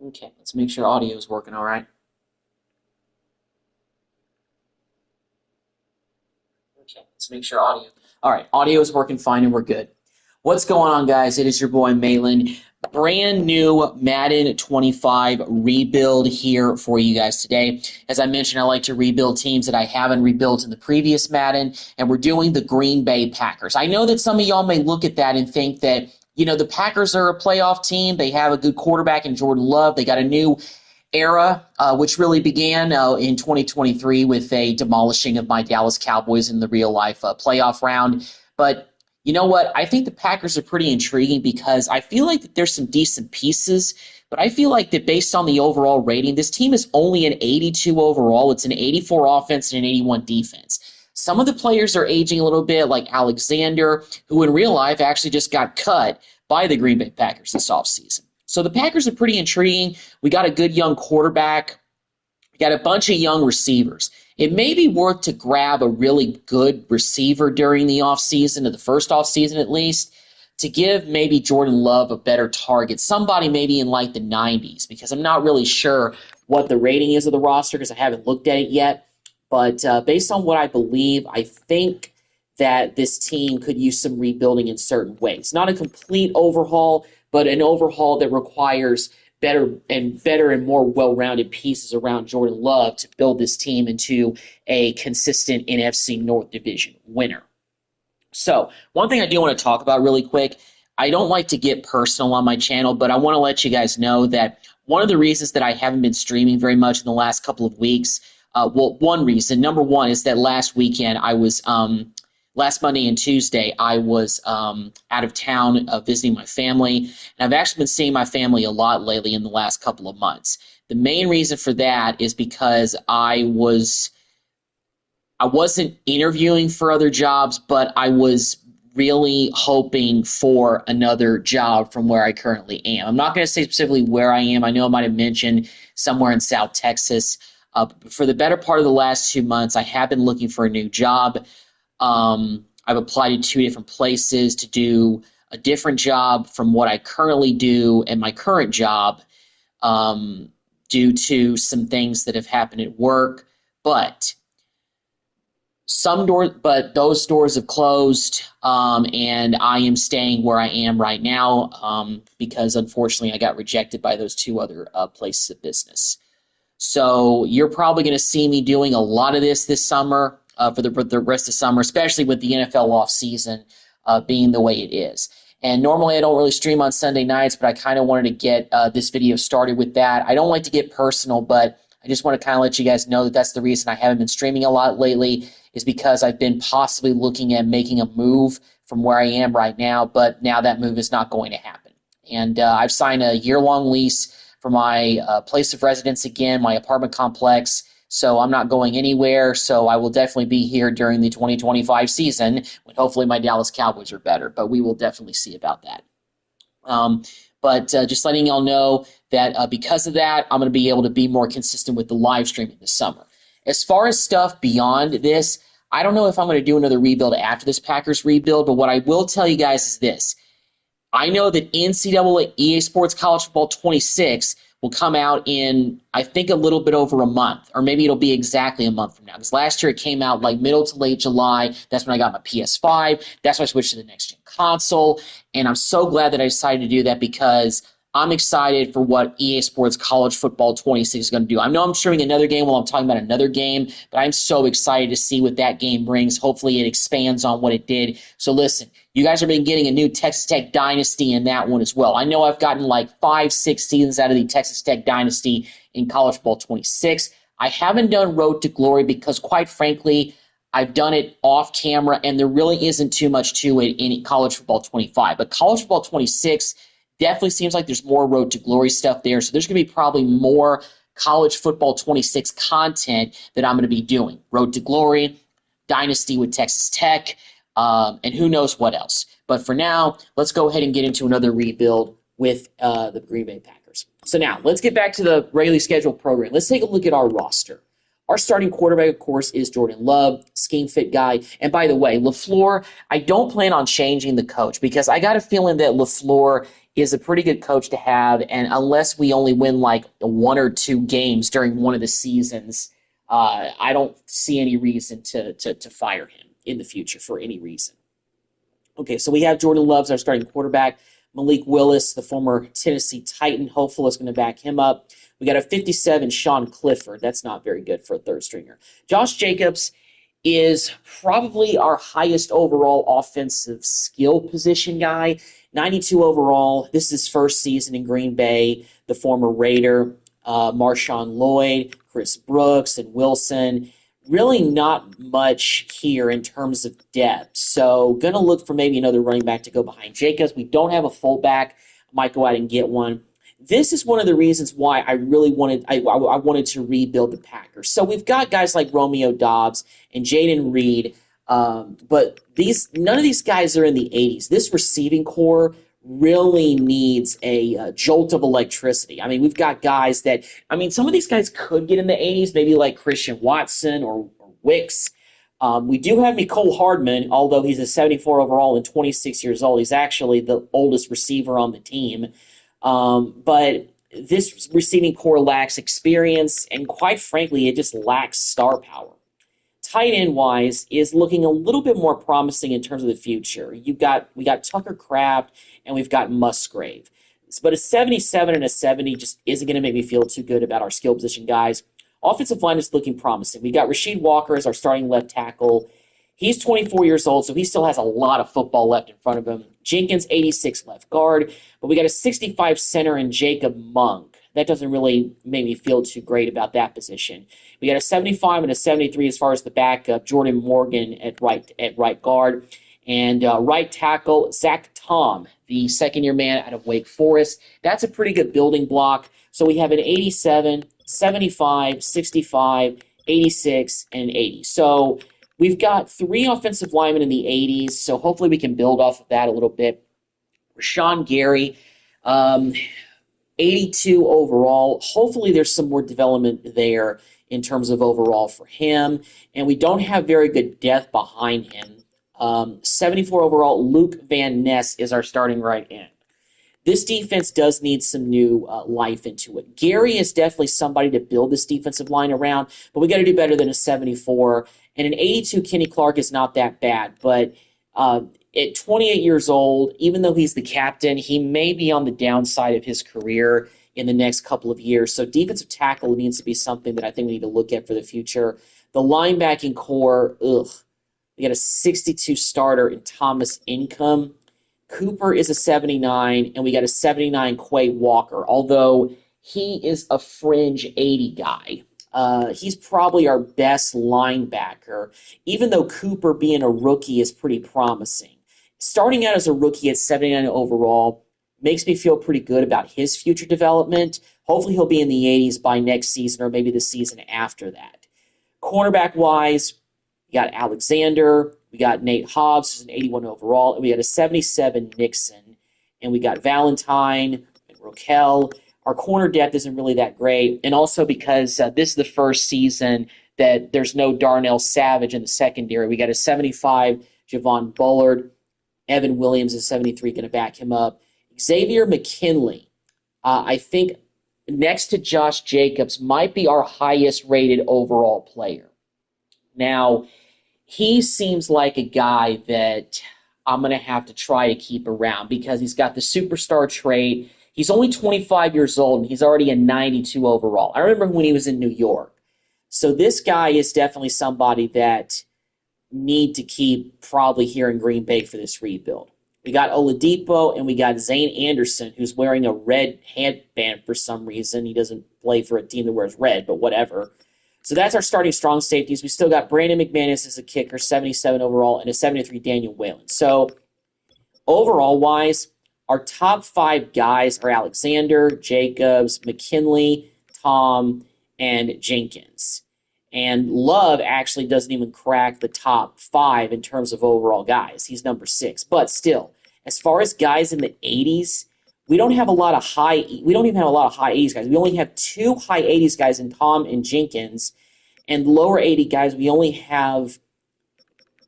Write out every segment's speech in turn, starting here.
Okay, let's make sure audio is working all right. Okay, let's make sure audio. All right, audio is working fine and we're good. What's going on, guys? It is your boy Malin. Brand new Madden 25 rebuild here for you guys today. As I mentioned, I like to rebuild teams that I haven't rebuilt in the previous Madden, and we're doing the Green Bay Packers. I know that some of y'all may look at that and think that, the Packers are a playoff team. They have a good quarterback in Jordan Love. They got a new era, which really began in 2023 with a demolishing of my Dallas Cowboys in the real life playoff round. But you know what? I think the Packers are pretty intriguing because I feel like that there's some decent pieces, but I feel like that based on the overall rating, this team is only an 82 overall. It's an 84 offense and an 81 defense. Some of the players are aging a little bit, like Alexander, who in real life actually just got cut by the Green Bay Packers this offseason. So the Packers are pretty intriguing. We got a good young quarterback. We got a bunch of young receivers. It may be worth to grab a really good receiver during the offseason, or the first offseason at least, to give maybe Jordan Love a better target. Somebody maybe in like the 90s, because I'm not really sure what the rating is of the roster because I haven't looked at it yet. But based on what I believe, I think that this team could use some rebuilding in certain ways. Not a complete overhaul, but an overhaul that requires better and more well-rounded pieces around Jordan Love to build this team into a consistent NFC North Division winner. So, one thing I do want to talk about really quick, I don't like to get personal on my channel, but I want to let you guys know that one of the reasons that I haven't been streaming very much in the last couple of weeks, one reason, number one, is that last weekend last Monday and Tuesday, I was out of town visiting my family, and I've actually been seeing my family a lot lately in the last couple of months. The main reason for that is because I wasn't interviewing for other jobs, but I was really hoping for another job from where I currently am. I'm not going to say specifically where I am. I know I might have mentioned somewhere in South Texas. For the better part of the last 2 months, I have been looking for a new job. I've applied to 2 different places to do a different job from what I currently do and my current job, due to some things that have happened at work. But those doors have closed, and I am staying where I am right now, because unfortunately I got rejected by those 2 other places of business. So you're probably going to see me doing a lot of this summer, for the rest of summer, especially with the NFL off season being the way it is. And normally I don't really stream on Sunday nights, but I kind of wanted to get this video started with that. I don't like to get personal, but I just want to kind of let you guys know that that's the reason I haven't been streaming a lot lately, is because I've been possibly looking at making a move from where I am right now, but now that move is not going to happen. And I've signed a year-long lease for my place of residence again, my apartment complex, so I'm not going anywhere. So I will definitely be here during the 2025 season when hopefully my Dallas Cowboys are better, but we will definitely see about that. But just letting y'all know that because of that, I'm going to be able to be more consistent with the live streaming this summer. As far as stuff beyond this, I don't know if I'm going to do another rebuild after this Packers rebuild, but what I will tell you guys is this. I know that NCAA EA Sports College Football 26 will come out in, I think, a little bit over a month, or maybe it'll be exactly a month from now. Because last year it came out like middle to late July. That's when I got my PS5. That's when I switched to the next-gen console. And I'm so glad that I decided to do that because I'm excited for what EA Sports College Football 26 is going to do. I know I'm streaming another game while I'm talking about another game, but I'm so excited to see what that game brings. Hopefully it expands on what it did. So listen, you guys have been getting a new Texas Tech Dynasty in that one as well. I know I've gotten like 5-6 seasons out of the Texas Tech Dynasty in College Football 26. I haven't done Road to Glory because, quite frankly, I've done it off camera, and there really isn't too much to it in College Football 25. But College Football 26 definitely seems like there's more Road to Glory stuff there. So there's going to be probably more College Football 26 content that I'm going to be doing. Road to Glory, Dynasty with Texas Tech, and who knows what else. But for now, let's go ahead and get into another rebuild with the Green Bay Packers. So now, let's get back to the regularly scheduled program. Let's take a look at our roster. Our starting quarterback, of course, is Jordan Love, scheme fit guy. And by the way, LaFleur, I don't plan on changing the coach because I got a feeling that LaFleur is a pretty good coach to have. And unless we only win like 1 or 2 games during one of the seasons, I don't see any reason to fire him in the future for any reason. Okay, so we have Jordan Love as our starting quarterback. Malik Willis, the former Tennessee Titan hopeful, is going to back him up. We got a 57, Sean Clifford. That's not very good for a third stringer. Josh Jacobs is probably our highest overall offensive skill position guy. 92 overall. This is his first season in Green Bay. The former Raider, Marshawn Lloyd, Chris Brooks, and Wilson. Really not much here in terms of depth. So going to look for maybe another running back to go behind Jacobs. We don't have a fullback. Might go out and get one. This is one of the reasons why I really wanted to rebuild the Packers. So we've got guys like Romeo Doubs and Jaden Reed, but none of these guys are in the 80s. This receiving core really needs a jolt of electricity. I mean, we've got guys that, some of these guys could get in the 80s, maybe like Christian Watson or Wicks. We do have Mecole Hardman, although he's a 74 overall and 26 years old. He's actually the oldest receiver on the team. But this receiving core lacks experience, and quite frankly, it just lacks star power. Tight end wise is looking a little bit more promising in terms of the future. We got Tucker Kraft and we've got Musgrave. But a 77 and a 70 just isn't going to make me feel too good about our skill position guys. Offensive line is looking promising. We got Rasheed Walker as our starting left tackle. He's 24 years old, so he still has a lot of football left in front of him. Jenkins, 86 left guard. But we got a 65 center in Jacob Monk. That doesn't really make me feel too great about that position. We got a 75 and a 73 as far as the backup. Jordan Morgan at right guard. And right tackle, Zach Tom, the second-year man out of Wake Forest. That's a pretty good building block. So we have an 87, 75, 65, 86, and an 80. So we've got 3 offensive linemen in the 80s, so hopefully we can build off of that a little bit. Rashawn Gary, 82 overall. Hopefully there's some more development there in terms of overall for him. And we don't have very good depth behind him. 74 overall, Luke Van Ness is our starting right end. This defense does need some new life into it. Gary is definitely somebody to build this defensive line around, but we got to do better than a 74. And an 82 Kenny Clark is not that bad, but at 28 years old, even though he's the captain, he may be on the downside of his career in the next couple of years. So defensive tackle needs to be something that I think we need to look at for the future. The linebacking core, we got a 62 starter in Thomas Income. Cooper is a 79, and we got a 79 Quay Walker, although he is a fringe 80 guy. He's probably our best linebacker, even though Cooper being a rookie is pretty promising. Starting out as a rookie at 79 overall makes me feel pretty good about his future development. Hopefully he'll be in the 80s by next season or maybe the season after that. Cornerback-wise, we got Alexander, we got Nate Hobbs, who's an 81 overall, and we got a 77 Nixon, and we got Valentine and Roquel. Our corner depth isn't really that great, and also because this is the first season that there's no Darnell Savage in the secondary. We got a 75 Javon Bullard. Evan Williams is 73, going to back him up. Xavier McKinley, I think next to Josh Jacobs, might be our highest rated overall player. Now, he seems like a guy that I'm going to have to try to keep around because he's got the superstar trait. He's only 25 years old, and he's already a 92 overall. I remember when he was in New York. So this guy is definitely somebody that need to keep probably here in Green Bay for this rebuild. We got Oladipo, and we got Zane Anderson, who's wearing a red headband for some reason. He doesn't play for a team that wears red, but whatever. So that's our starting strong safeties. We still got Brandon McManus as a kicker, 77 overall, and a 73 Daniel Whalen. So overall-wise, our top 5 guys are Alexander, Jacobs, McKinley, Tom, and Jenkins. And Love actually doesn't even crack the top 5 in terms of overall guys. He's number 6. But still, as far as guys in the 80s, we don't even have a lot of high 80s guys. We only have 2 high 80s guys in Tom and Jenkins. And lower 80 guys, we only have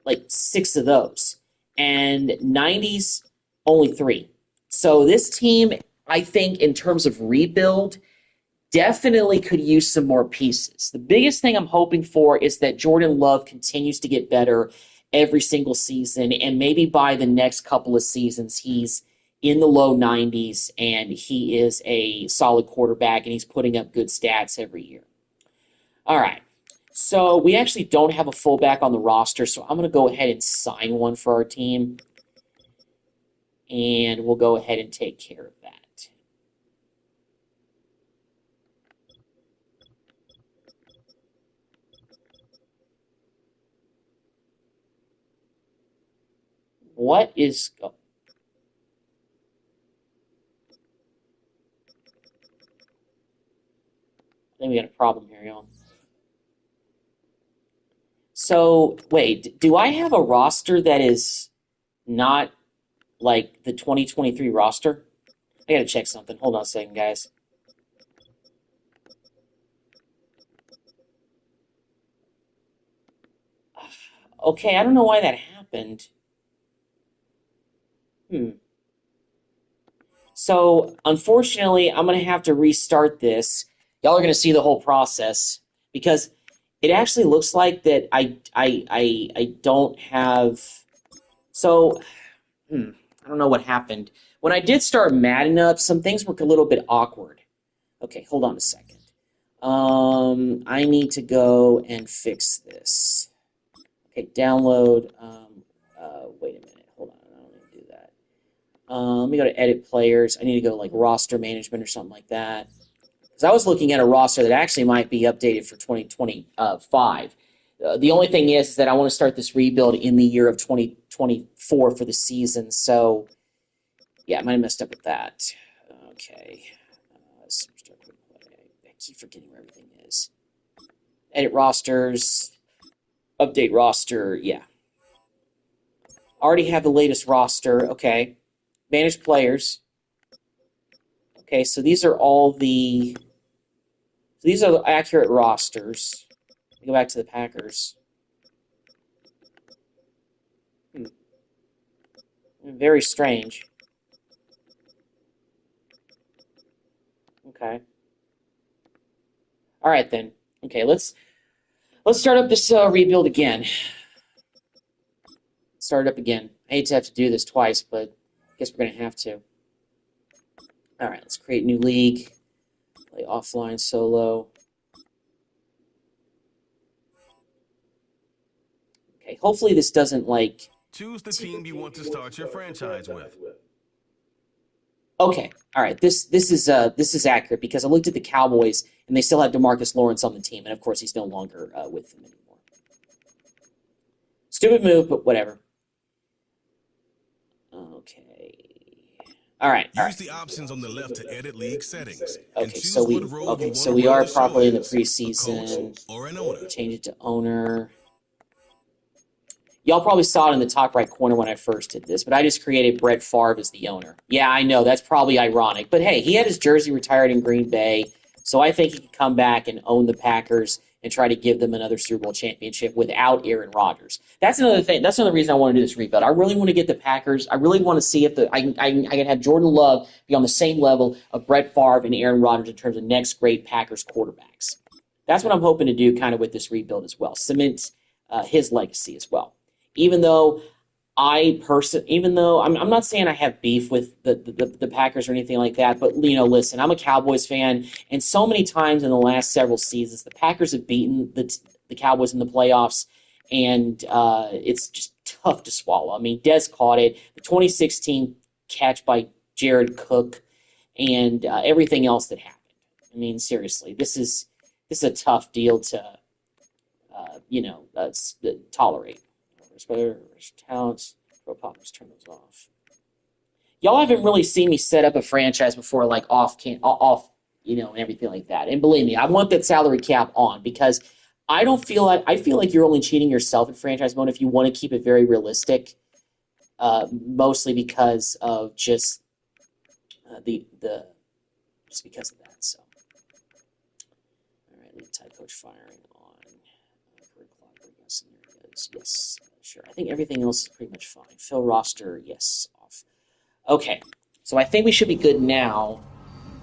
like 6 of those. And 90s, only 3. So this team, I think, in terms of rebuild, definitely could use some more pieces. The biggest thing I'm hoping for is that Jordan Love continues to get better every single season, and maybe by the next couple of seasons, he's in the low 90s and he is a solid quarterback and he's putting up good stats every year. All right. So we actually don't have a fullback on the roster, so I'm going to go ahead and sign one for our team, and we'll go ahead and take care of that. What is... Oh, I think we got a problem here, y'all. So, wait, do I have a roster that is not like the 2023 roster? I gotta check something. Hold on a second, guys. Okay, I don't know why that happened. So, unfortunately, I'm going to have to restart this. Y'all are going to see the whole process because it actually looks like that I don't have... So, I don't know what happened. When I did start Madden up, some things were a little bit awkward. Okay, hold on a second. I need to go and fix this. Okay, download. Wait a minute. Hold on. I don't need to do that. Let me go to edit players. I need to go like roster management or something like that. Because I was looking at a roster that actually might be updated for 2025. The only thing is that I want to start this rebuild in the year of 2024 for the season. So, yeah, I might have messed up with that. Okay. I keep forgetting where everything is. Edit rosters. Update roster. Yeah. Already have the latest roster. Okay. Manage players. Okay, so these are all the... These are the accurate rosters. Go back to the Packers. Very strange. Okay. All right then. Okay, let's start up this rebuild again. Start it up again. I hate to have to do this twice, but I guess we're gonna have to. All right, let's create a new league. Play offline solo. Okay, hopefully this doesn't like... Choose the team you want to start your franchise with. Okay, all right. This is accurate because I looked at the Cowboys and they still have DeMarcus Lawrence on the team, and of course he's no longer with them anymore. Stupid move, but whatever. Okay. All right. Use the options on the left to edit league settings and Okay, so choose what role you want to run are the show properly in the as, a coach preseason. or an owner. Change it to owner. Y'all probably saw it in the top right corner when I first did this, but I just created Brett Favre as the owner. Yeah, I know, that's probably ironic. But hey, he had his jersey retired in Green Bay, so I think he could come back and own the Packers and try to give them another Super Bowl championship without Aaron Rodgers. That's another thing. That's another reason I want to do this rebuild. I really want to get the Packers. I really want to see if I can have Jordan Love be on the same level of Brett Favre and Aaron Rodgers in terms of next great Packers quarterbacks. That's what I'm hoping to do kind of with this rebuild as well. Cement his legacy as well. Even though I'm not saying I have beef with the Packers or anything like that, but listen, I'm a Cowboys fan, and so many times in the last several seasons, the Packers have beaten the Cowboys in the playoffs, and it's just tough to swallow. I mean, Dez caught it, the 2016 catch by Jared Cook, and everything else that happened. I mean, seriously, this is a tough deal to tolerate. Talents, pro poppers, turn those off. Y'all haven't really seen me set up a franchise before, like off, and everything like that. And believe me, I want that salary cap on because I feel like you're only cheating yourself in franchise mode if you want to keep it very realistic. Mostly because of just just because of that. So, all right, lead type coach firing on. Yes, sure. I think everything else is pretty much fine. Fill roster, yes, off. Okay, so I think we should be good now.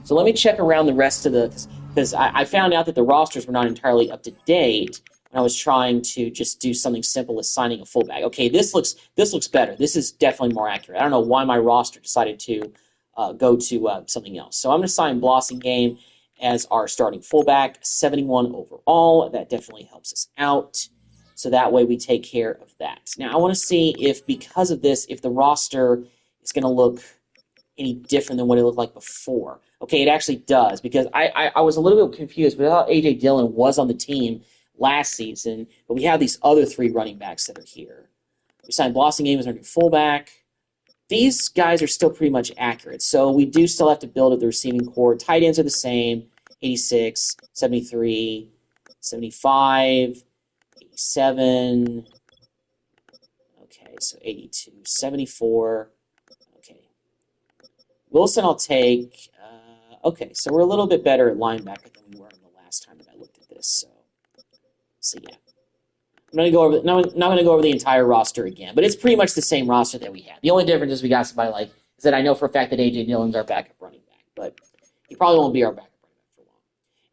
So let me check around the rest of the, because I found out that the rosters were not entirely up to date when I was trying to just do something simple as signing a fullback. Okay, this looks better. This is definitely more accurate. I don't know why my roster decided to go to something else. So I'm going to sign Blossomgame as our starting fullback, 71 overall. That definitely helps us out. So that way we take care of that. Now I want to see if, because of this, if the roster is going to look any different than what it looked like before. Okay, it actually does, because I was a little bit confused, but I thought A.J. Dillon was on the team last season, but we have these other three running backs that are here. We signed Blossomgame as our new fullback. These guys are still pretty much accurate, so we do still have to build up the receiving core. Tight ends are the same, 86, 73, 75, 87, okay, so 82, 74, okay. Wilson I'll take. Okay, so we're a little bit better at linebacker than we were in the last time that I looked at this. So yeah, I'm gonna go over. Not gonna go over the entire roster again, but it's pretty much the same roster that we had. The only difference is we got somebody like is that I know for a fact that AJ Dillon's our backup running back, but he probably won't be our backup running back for long.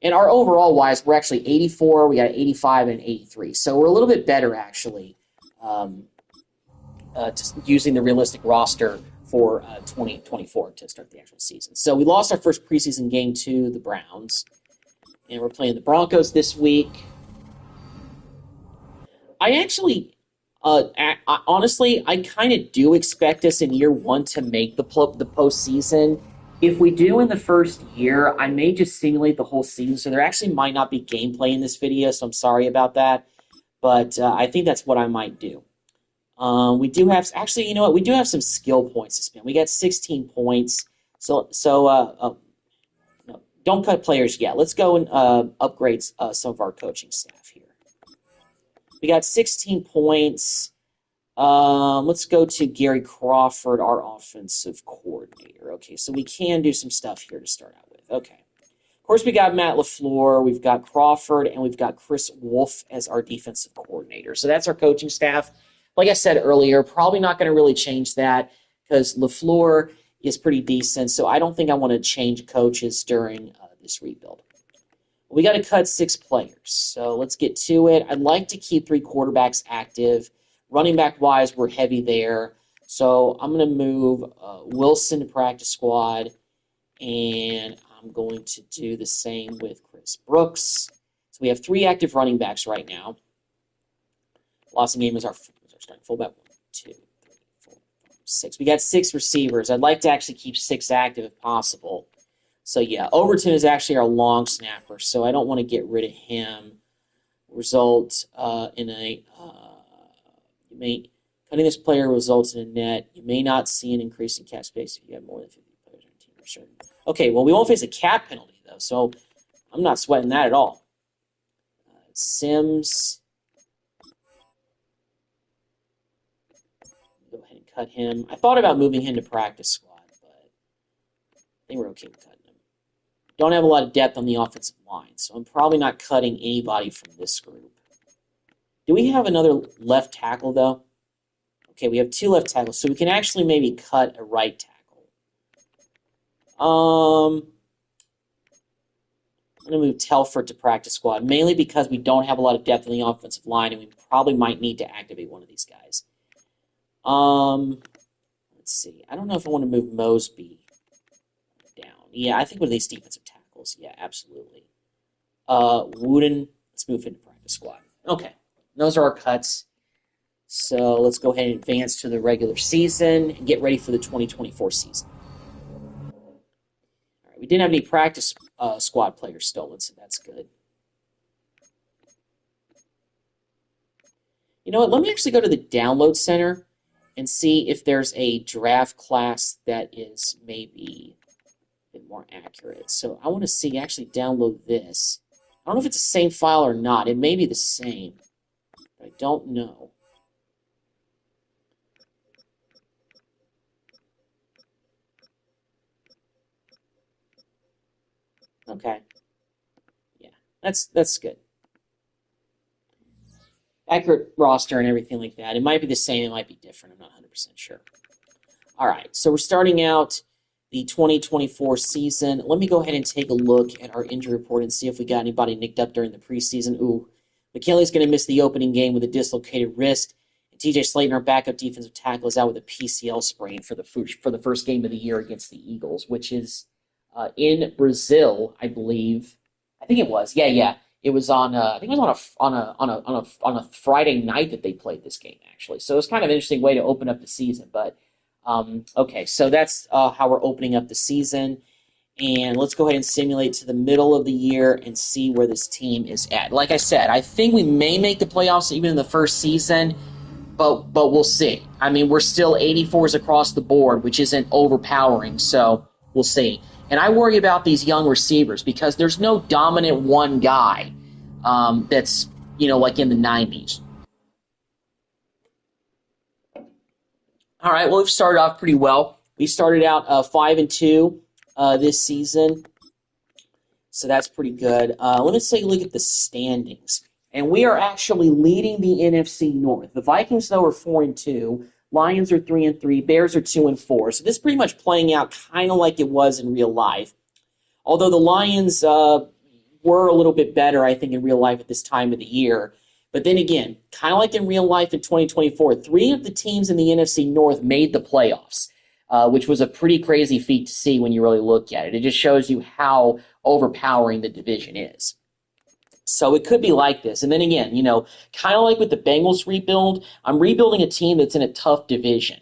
And our overall wise, we're actually 84. We got an 85 and an 83, so we're a little bit better actually. Just using the realistic roster for 2024 to start the actual season. So we lost our first preseason game to the Browns, and we're playing the Broncos this week. I actually, honestly, I kind of do expect us in year one to make the postseason. If we do in the first year, I may just simulate the whole season, so there actually might not be gameplay in this video, so I'm sorry about that. But I think that's what I might do. We do have, actually, you know what? We do have some skill points to spend. We got 16 points. So no, don't cut players yet. Let's go and upgrade some of our coaching staff here. We got 16 points. Let's go to Gary Crawford, our offensive coordinator. Okay, so we can do some stuff here to start out with. Okay. Of course, we got Matt LaFleur, we've got Crawford, and we've got Chris Wolf as our defensive coordinator. So that's our coaching staff. Like I said earlier, probably not going to really change that because LaFleur is pretty decent. So I don't think I want to change coaches during this rebuild. We got to cut 6 players. So let's get to it. I'd like to keep 3 quarterbacks active. Running back wise, we're heavy there. So I'm going to move Wilson to practice squad, and I'm going to do the same with Chris Brooks. So we have 3 active running backs right now. Blossomgame is our starting fullback. 1, 2, 3, 4, 5, 6. We got 6 receivers. I'd like to actually keep 6 active if possible. So yeah, Overton is actually our long snapper, so I don't want to get rid of him. Result in a cutting this player results in a net. You may not see an increase in cap space if you have more than 50 players on your team. Sure. Okay, well, we won't face a cap penalty, though, so I'm not sweating that at all. Sims. Go ahead and cut him. I thought about moving him to practice squad, but I think we're okay with cutting him. Don't have a lot of depth on the offensive line, so I'm probably not cutting anybody from this group. Do we have another left tackle, though? Okay, we have 2 left tackles, so we can actually maybe cut a right tackle. I'm going to move Telford to practice squad, mainly because we don't have a lot of depth on the offensive line, and we probably might need to activate one of these guys. Let's see. I don't know if I want to move Mosby down. Yeah, I think one of these defensive tackles. Yeah, absolutely. Wooden, let's move into practice squad. Okay, those are our cuts. So let's go ahead and advance to the regular season and get ready for the 2024 season. All right, we didn't have any practice squad players stolen, so that's good. You know what? Let me actually go to the download center and see if there's a draft class that is maybe a bit more accurate. So I want to see, actually download this. I don't know if it's the same file or not. It may be the same, but I don't know. Okay. Yeah, that's good. accurate roster and everything like that. It might be the same. It might be different. I'm not 100% sure. All right, so we're starting out the 2024 season. Let me go ahead and take a look at our injury report and see if we got anybody nicked up during the preseason. Ooh, McKinley's going to miss the opening game with a dislocated wrist. And TJ Slayton, our backup defensive tackle, is out with a PCL sprain for the first game of the year against the Eagles, which is in Brazil, I believe. I think it was. Yeah. It was on. I think it was on a Friday night that they played this game, actually. So it's kind of an interesting way to open up the season, but. Okay, so that's how we're opening up the season. And let's go ahead and simulate to the middle of the year and see where this team is at. Like I said, I think we may make the playoffs even in the first season, but we'll see. I mean, we're still 84s across the board, which isn't overpowering, so we'll see. And I worry about these young receivers because there's no dominant one guy that's, like in the 90s. All right, well, we've started off pretty well. We started out 5-2 this season, so that's pretty good. Let me take a look at the standings, and we are actually leading the NFC North. The Vikings, though, are 4-2. Lions are 3-3. Bears are 2-4. So this is pretty much playing out kind of like it was in real life. Although the Lions were a little bit better, I think, in real life at this time of the year. But then again, kind of like in real life in 2024, 3 of the teams in the NFC North made the playoffs, which was a pretty crazy feat to see when you really look at it. It just shows you how overpowering the division is. So it could be like this. And then again, kind of like with the Bengals rebuild, I'm rebuilding a team that's in a tough division.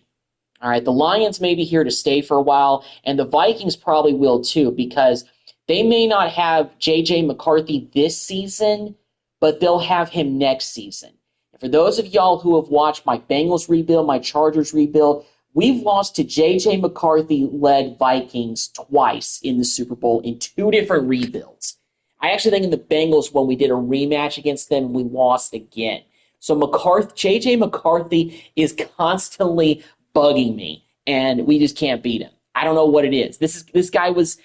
All right, the Lions may be here to stay for a while, and the Vikings probably will too, because they may not have J.J. McCarthy this season, but they'll have him next season. And for those of y'all who have watched my Bengals rebuild, my Chargers rebuild, we've lost to J.J. McCarthy-led Vikings twice in the Super Bowl in 2 different rebuilds. I actually think in the Bengals, when we did a rematch against them, we lost again. So J.J. McCarthy is constantly bugging me, and we just can't beat him. I don't know what it is. This guy was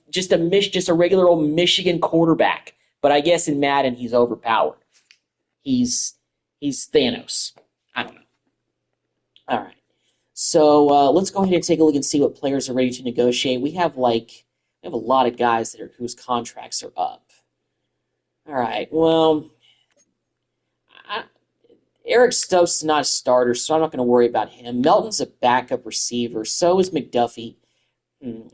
just a regular old Michigan quarterback, but I guess in Madden he's overpowered. He's Thanos. I don't know. All right, so let's go ahead and take a look and see what players are ready to negotiate. We have a lot of guys whose contracts are up. All right, well. Eric Stokes is not a starter, so I'm not going to worry about him. Melton's a backup receiver. So is McDuffie.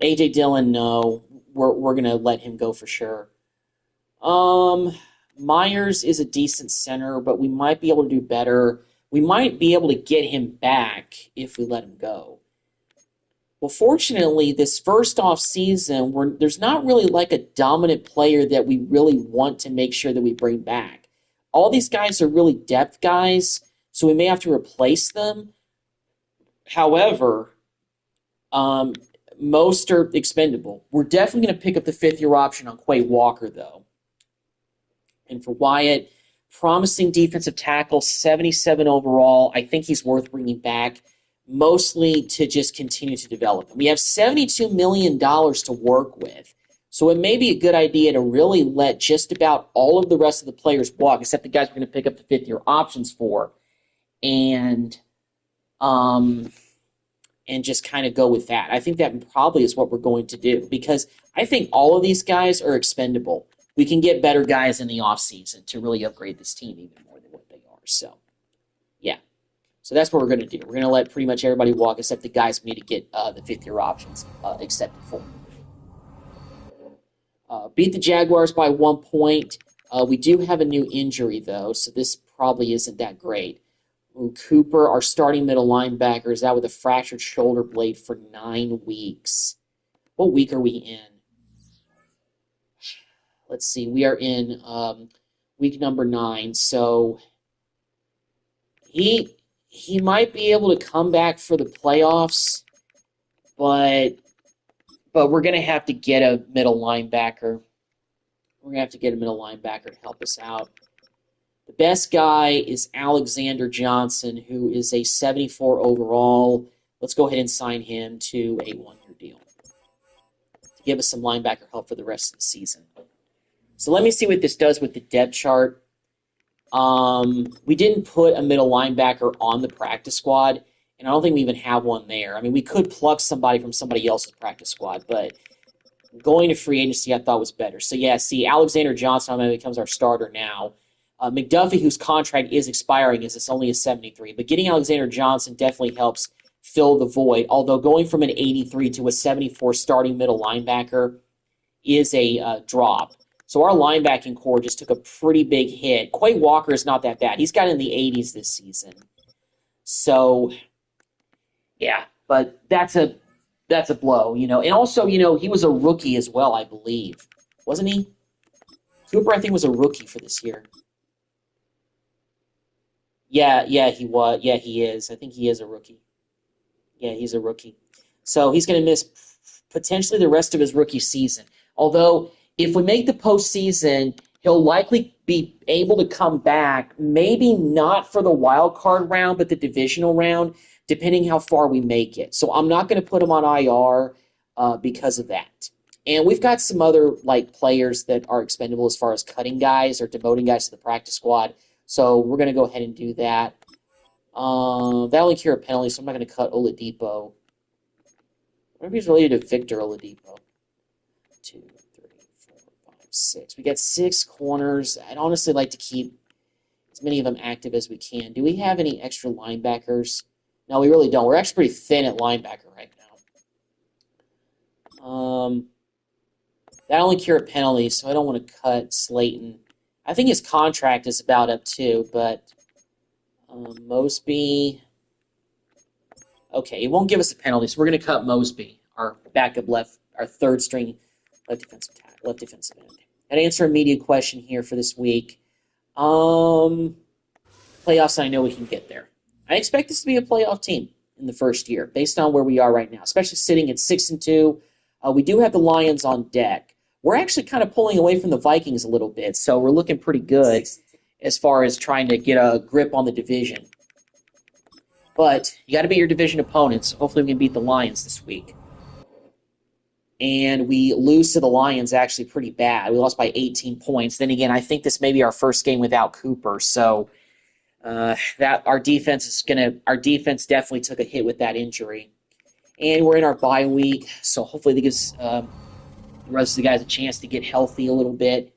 A.J. Dillon, no. We're going to let him go for sure. Myers is a decent center, but we might be able to do better. We might be able to get him back if we let him go. Well, fortunately, this first off season, there's not really like a dominant player that we really want to make sure that we bring back. All these guys are really depth guys, so we may have to replace them. However, most are expendable. We're definitely going to pick up the 5th-year option on Quay Walker, though. And for Wyatt, promising defensive tackle, 77 overall. I think he's worth bringing back, mostly to just continue to develop him. We have $72 million to work with. So it may be a good idea to really let just about all of the rest of the players walk, except the guys we're going to pick up the 5th-year options for, and just kind of go with that. I think that probably is what we're going to do, because I think all of these guys are expendable. We can get better guys in the offseason to really upgrade this team even more than what they are. So, yeah. So that's what we're going to do. We're going to let pretty much everybody walk except the guys we need to get the 5th-year options accepted for. Beat the Jaguars by 1 point. We do have a new injury, though, so this probably isn't that great. Cooper, our starting middle linebacker, is out with a fractured shoulder blade for 9 weeks. What week are we in? Let's see. We are in week number 9, so he might be able to come back for the playoffs, but we're going to have to get a middle linebacker. We're going to have to get a middle linebacker to help us out. The best guy is Alexander Johnson, who is a 74 overall. Let's go ahead and sign him to a 1-year deal to give us some linebacker help for the rest of the season. So let me see what this does with the depth chart. We didn't put a middle linebacker on the practice squad, and I don't think we even have one there. I mean, we could pluck somebody from somebody else's practice squad, but going to free agency I thought was better. So, yeah, see, Alexander Johnson becomes our starter now. McDuffie, whose contract is expiring, is it's only a 73. But getting Alexander Johnson definitely helps fill the void, although going from an 83 to a 74 starting middle linebacker is a drop. So our linebacking core just took a pretty big hit. Quay Walker is not that bad. He's got in the 80s this season. So, yeah, but that's a blow, you know. And also, you know, he was a rookie as well, I believe. Wasn't he? Cooper, I think, was a rookie for this year. Yeah, he was. Yeah, he is. I think he is a rookie. Yeah, he's a rookie. So he's going to miss potentially the rest of his rookie season. Although, if we make the postseason, he'll likely be able to come back, maybe not for the wild card round, but the divisional round, depending how far we make it. So I'm not going to put him on IR because of that. And we've got some other like players that are expendable as far as cutting guys or demoting guys to the practice squad. So we're going to go ahead and do that. That only cure a penalty, so I'm not going to cut Oladipo. What if he's related to Victor Oladipo? 2, 3, 4, 5, 6. We got 6 corners. I'd honestly like to keep as many of them active as we can. Do we have any extra linebackers? No, we really don't. We're actually pretty thin at linebacker right now. That only cure a penalty, so I don't want to cut Slayton. I think his contract is about up too, but Mosby. Okay, it won't give us a penalty, so we're going to cut Mosby, our backup left, our third string left defensive end. And answer a media question here for this week. Playoffs, I know we can get there. I expect this to be a playoff team in the first year, based on where we are right now, especially sitting at 6-2. We do have the Lions on deck. We're actually kind of pulling away from the Vikings a little bit, so we're looking pretty good as far as trying to get a grip on the division. But you got to beat your division opponents. Hopefully we can beat the Lions this week. And we lose to the Lions actually pretty bad. We lost by 18 points. Then again, I think this may be our first game without Cooper, so that our defense definitely took a hit with that injury. And we're in our bye week, so hopefully that gives the rest of the guys a chance to get healthy a little bit.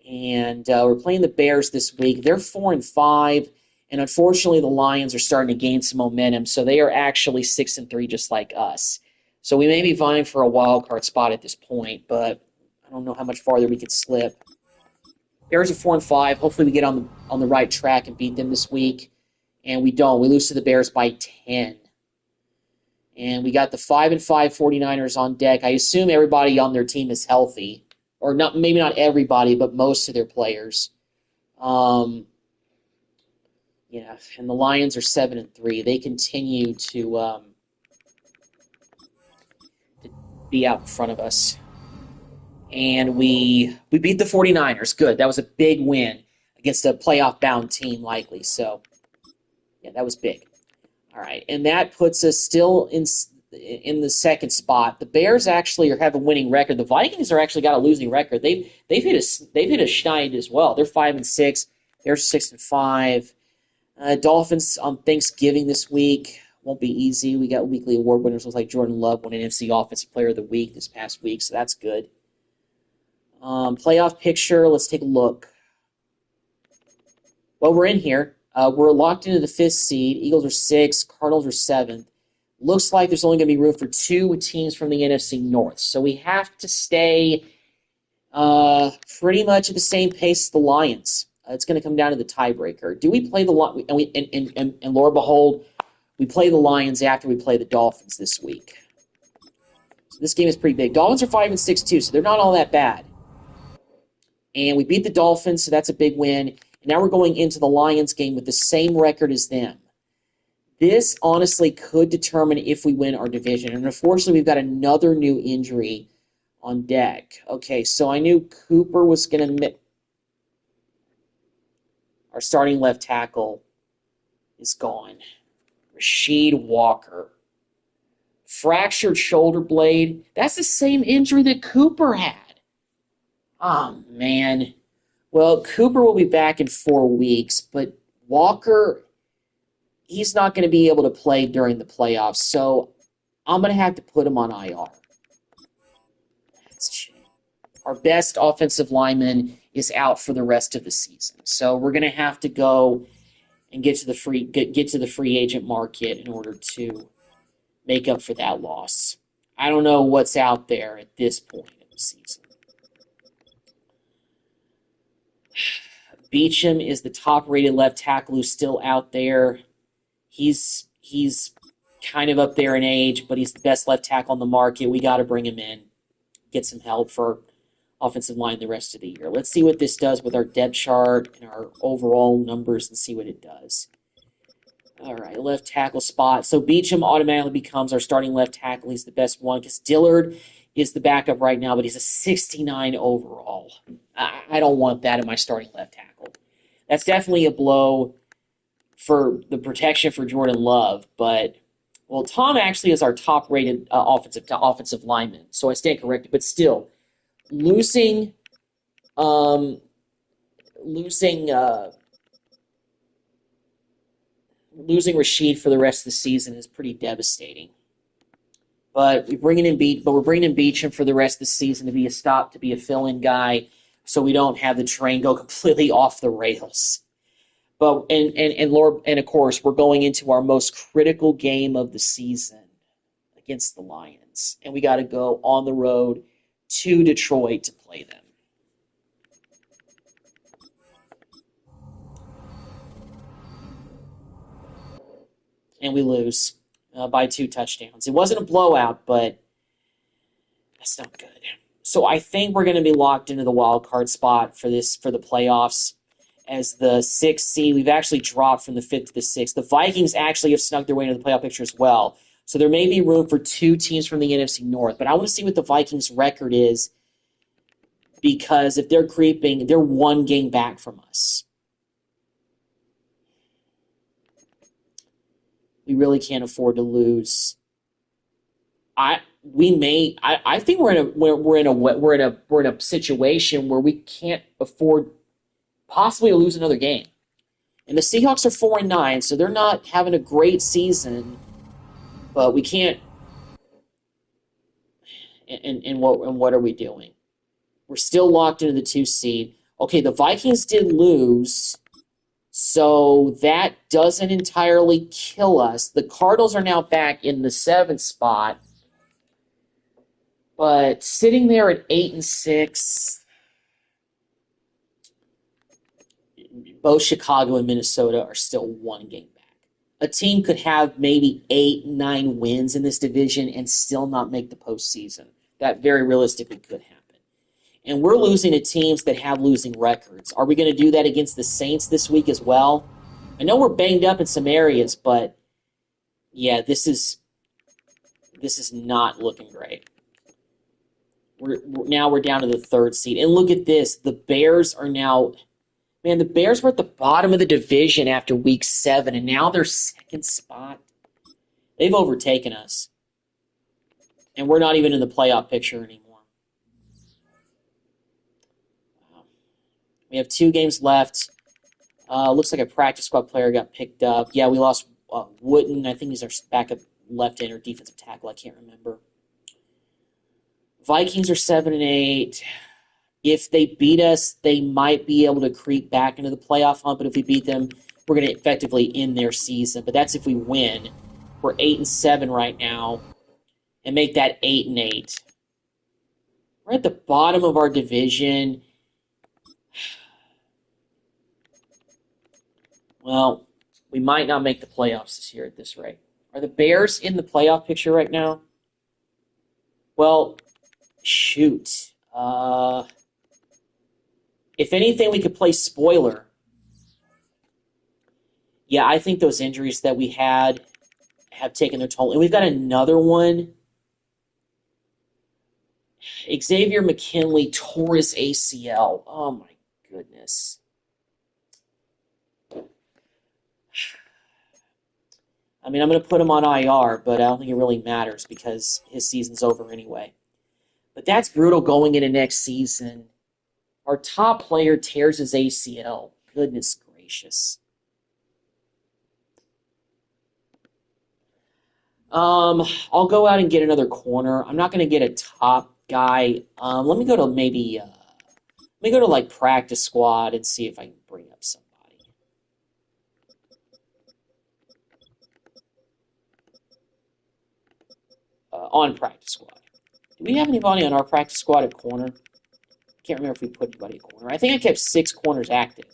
And we're playing the Bears this week. They're 4-5. And unfortunately, the Lions are starting to gain some momentum, so they are actually 6-3, just like us. So we may be vying for a wild card spot at this point, but I don't know how much farther we could slip. Bears are 4-5. Hopefully, we get on the right track and beat them this week. And we don't. We lose to the Bears by 10. And we got the 5-5 49ers on deck. I assume everybody on their team is healthy, or not. Maybe not everybody, but most of their players. Yeah, and the Lions are 7-3. They continue to be out in front of us. And we beat the 49ers. Good. That was a big win against a playoff-bound team, likely. So, yeah, that was big. All right, and that puts us still in the second spot. The Bears actually have a winning record. The Vikings are actually got a losing record. They've hit a schneid as well. They're 5-6. They're 6-5. Dolphins on Thanksgiving this week. Won't be easy. We got weekly award winners like Jordan Love won an NFC Offensive Player of the Week this past week, so that's good. Playoff picture, let's take a look. Well, we're in here. We're locked into the 5th seed. Eagles are 6th. Cardinals are 7th. Looks like there's only going to be room for 2 teams from the NFC North. So we have to stay pretty much at the same pace as the Lions. It's going to come down to the tiebreaker. Do we play the Lions? And Lord behold, we play the Lions after we play the Dolphins this week. So this game is pretty big. Dolphins are 5-6 too, so they're not all that bad. And we beat the Dolphins, so that's a big win. And now we're going into the Lions game with the same record as them. This honestly could determine if we win our division. And unfortunately, we've got another new injury on deck. Okay, so I knew Cooper was going to... Our starting left tackle is gone. Rasheed Walker. Fractured shoulder blade. That's the same injury that Cooper had. Oh, man. Well, Cooper will be back in 4 weeks, but Walker, he's not going to be able to play during the playoffs, so I'm going to have to put him on IR. Our best offensive lineman is out for the rest of the season, so we're going to have to go and get to the free agent market in order to make up for that loss. I don't know what's out there at this point of the season. Beecham is the top-rated left tackle who's still out there. He's kind of up there in age, but he's the best left tackle on the market. We got to bring him in, get some help for offensive line the rest of the year. Let's see what this does with our depth chart and our overall numbers and see what it does. All right, left tackle spot. So Beecham automatically becomes our starting left tackle. He's the best one because Dillard is the backup right now, but he's a 69 overall. I don't want that in my starting left tackle. That's definitely a blow for the protection for Jordan Love, but well, Tom actually is our top-rated offensive lineman, so I stand corrected. But still, losing Rashid for the rest of the season is pretty devastating. But we're bringing in Beecham for the rest of the season to be a fill-in guy, so we don't have the train go completely off the rails. But and of course, we're going into our most critical game of the season against the Lions, and we got to go on the road to Detroit to play them. And we lose by 2 touchdowns. It wasn't a blowout, but that's not good. So I think we're going to be locked into the wild card spot for the playoffs as the 6th seed. We've actually dropped from the 5th to the 6th. The Vikings actually have snuck their way into the playoff picture as well. So there may be room for 2 teams from the NFC North. But I want to see what the Vikings' record is, because if they're creeping, they're 1 game back from us. We really can't afford to lose. I think we're in a situation where we can't afford possibly to lose another game. And the Seahawks are 4-9, so they're not having a great season, but we can't. And what are we doing? We're still locked into the 2 seed. Okay, the Vikings did lose, so that doesn't entirely kill us. The Cardinals are now back in the 7th spot, but sitting there at 8-6. Both Chicago and Minnesota are still 1 game back. A team could have maybe 8-9 wins in this division and still not make the postseason. That very realistically could happen. And we're losing to teams that have losing records. Are we going to do that against the Saints this week as well? I know we're banged up in some areas, but yeah, this is not looking great. We're down to the 3rd seed. And look at this. The Bears are now... Man, the Bears were at the bottom of the division after week 7, and now they're 2nd spot. They've overtaken us. And we're not even in the playoff picture anymore. We have 2 games left. Looks like a practice squad player got picked up. Yeah, we lost Wooten. I think he's our backup left end or defensive tackle. I can't remember. Vikings are 7-8. If they beat us, they might be able to creep back into the playoff hunt. But if we beat them, we're going to effectively end their season. But that's if we win. We're 8-7 right now, and make that 8-8. We're at the bottom of our division. Well, we might not make the playoffs this year at this rate. Are the Bears in the playoff picture right now? Well, shoot. If anything, we could play spoiler. Yeah, I think those injuries that we had have taken their toll. And we've got another one. Xavier McKinley tore his ACL. Oh, my goodness. I mean, I'm going to put him on IR, but I don't think it really matters because his season's over anyway. But that's brutal going into next season. Our top player tears his ACL. Goodness gracious. I'll go out and get another corner. I'm not going to get a top guy. Let me go to like practice squad and see if I can bring up somebody. On practice squad. Do we have anybody on our practice squad at corner? Can't remember if we put anybody at corner. I think I kept 6 corners active.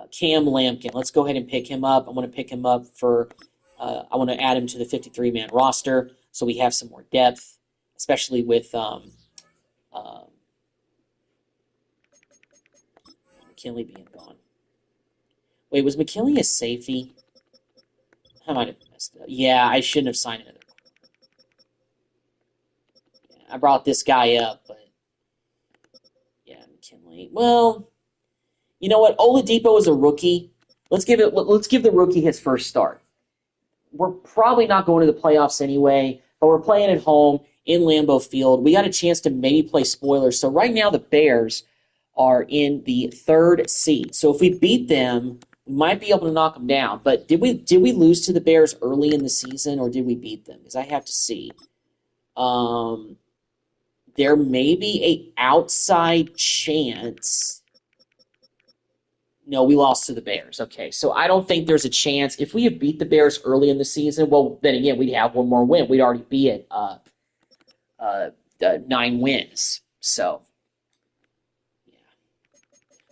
Cam Lampkin. Let's go ahead and pick him up. I want to pick him up for. I want to add him to the 53-man roster so we have some more depth, especially with McKinley being gone. Wait, was McKinley a safety? I might have messed it up. Yeah, I shouldn't have signed another. Yeah, I brought this guy up, but yeah, McKinley. Well, you know what? Oladipo is a rookie. Let's give the rookie his first start. We're probably not going to the playoffs anyway, but we're playing at home in Lambeau Field. We got a chance to maybe play spoilers. So right now the Bears are in the 3rd seed. So if we beat them, we might be able to knock them down. But did we lose to the Bears early in the season, or did we beat them? Because I have to see. There may be an outside chance. No, we lost to the Bears. Okay, so I don't think there's a chance. If we had beat the Bears early in the season, well, then again, we'd have one more win. We'd already be at 9 wins. So, yeah.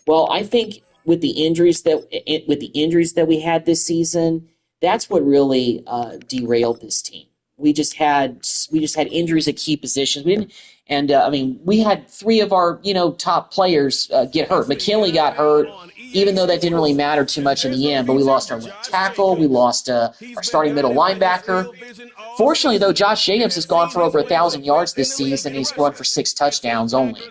Well, I think with the injuries that we had this season, that's what really derailed this team. We just had injuries at key positions. We had 3 of our top players get hurt. McKinley got hurt, even though that didn't really matter too much in the end. But we lost our left tackle. We lost our starting middle linebacker. Fortunately, though, Josh Jacobs has gone for over 1,000 yards this season. And he's run for 6 touchdowns only.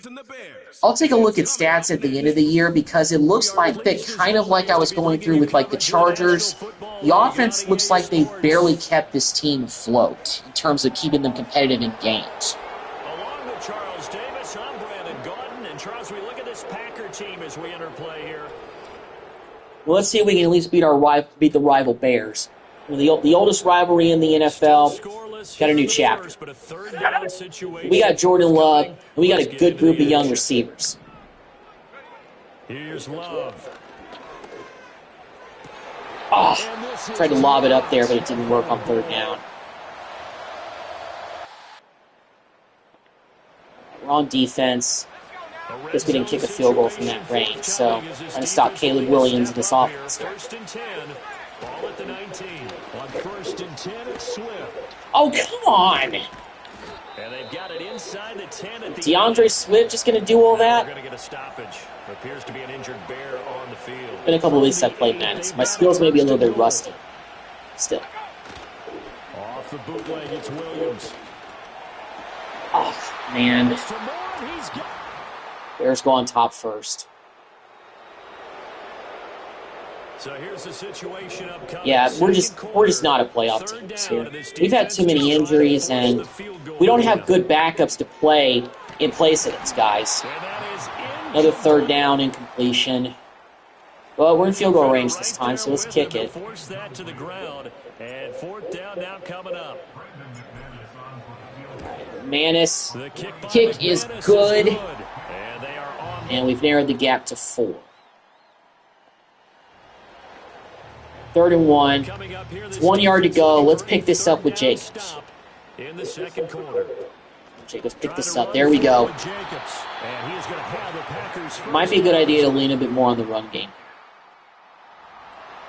I'll take a look at stats at the end of the year because it looks like that, kind of like I was going through with like the Chargers. The offense looks like they barely kept this team afloat in terms of keeping them competitive in games. Along with Charles Davis, I'm Brandon Gordon. And Charles, we look at this Packer team as we enter play here. Well, let's see if we can at least beat the rival Bears. The oldest rivalry in the NFL got a new chapter. We got Jordan Love, and we got a good group of young receivers. Here's Love. Oh, tried to lob it up there, but it didn't work on 3rd down. We're on defense. Guess we didn't kick a field goal from that range, so trying to stop Caleb Williams in this offense. Ball at the 19. On 1st and 10, it's Swift. Oh, come on! And they've got it inside the 10 at the DeAndre Swift just going to do all that? They're going to get a stoppage. Appears to be an injured Bear on the field. It's been a couple of weeks I've played Madden, so my skills may be a little bit rusty. Still. Off the bootleg, it's Williams. Oh, man. Bears go on top first. So here's the situation upcoming. Yeah, we're just not a playoff team this year. We've had too many injuries, and we don't have good backups to play in place of these guys. Another 3rd down incompletion. Well, we're in field goal range this time, so let's kick it. Force that to the ground, and 4th down now coming up. Manis. The kick is good, and we've narrowed the gap to 4. 3rd and 1. It's 1 yard to go. Let's pick this up with Jacobs. In the 2nd quarter. Jacobs, pick this up. There we go. Might be a good idea to lean a bit more on the run game.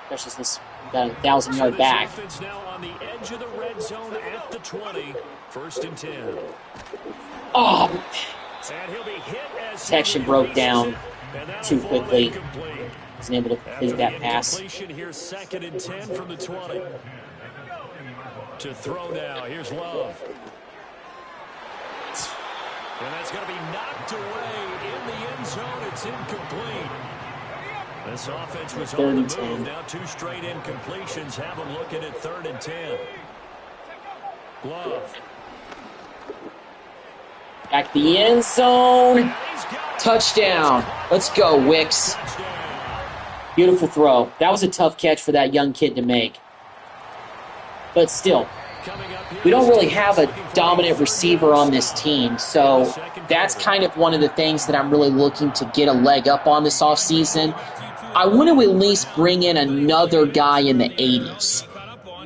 Especially since we've got a 1,000-yard back. Now on the edge of the red zone at the 20. 1st and 10. Oh! And he'll be hit as Protection broke down too quickly. Wasn't able to complete that pass. Here, 2nd and 10 from the 20. To throw now. Here's Love. And that's going to be knocked away in the end zone. It's incomplete. This offense was on the move. Now 2 straight incompletions. Have them looking at 3rd and 10. Love. Back the end zone. Touchdown. Let's go, Wicks. Beautiful throw. That was a tough catch for that young kid to make. But still, we don't really have a dominant receiver on this team, so that's kind of one of the things that I'm really looking to get a leg up on this offseason. I want to at least bring in another guy in the 80s.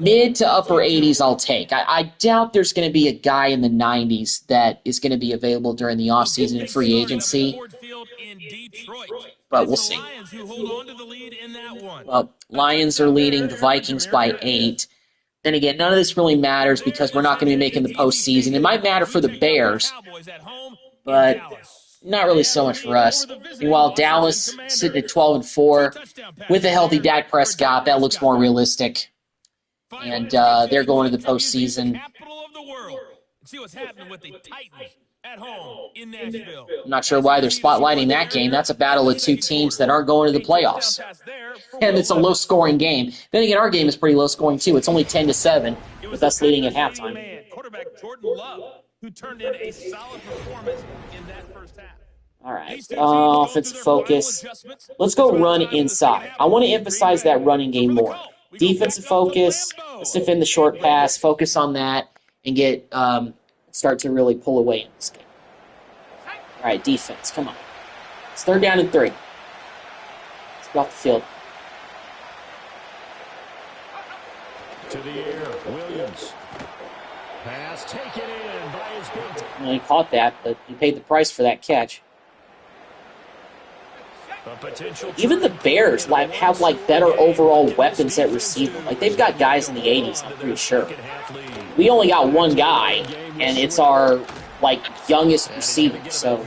Mid to upper 80s I'll take. I doubt there's going to be a guy in the 90s that is going to be available during the offseason and free agency. But we'll see. Well, Lions are leading the Vikings by 8. Then again, none of this really matters because we're not going to be making the postseason. It might matter for the Bears, but not really so much for us. Meanwhile, Dallas sitting at 12-4 with a healthy Dak Prescott. That looks more realistic. And they're going to the postseason. I'm not sure why they're spotlighting that game. That's a battle of two teams that aren't going to the playoffs. And it's a low-scoring game. Then again, our game is pretty low-scoring, too. It's only 10-7, with us leading at halftime. Quarterback Jordan Love, who turned in a solid performance in that first half. All right, offensive focus. Let's go run inside. I want to emphasize that running game more. Defensive focus. Let's defend the short pass. Focus on that and get start to really pull away in this game. All right, defense. Come on. It's 3rd down and 3. Let's get off the field. To the air, Williams. Pass taken in by his big. Well, he caught that, but he paid the price for that catch. Even the Bears have better overall weapons at receiver. They've got guys in the 80s, I'm pretty sure. We only got one guy, and it's our youngest receiver. So,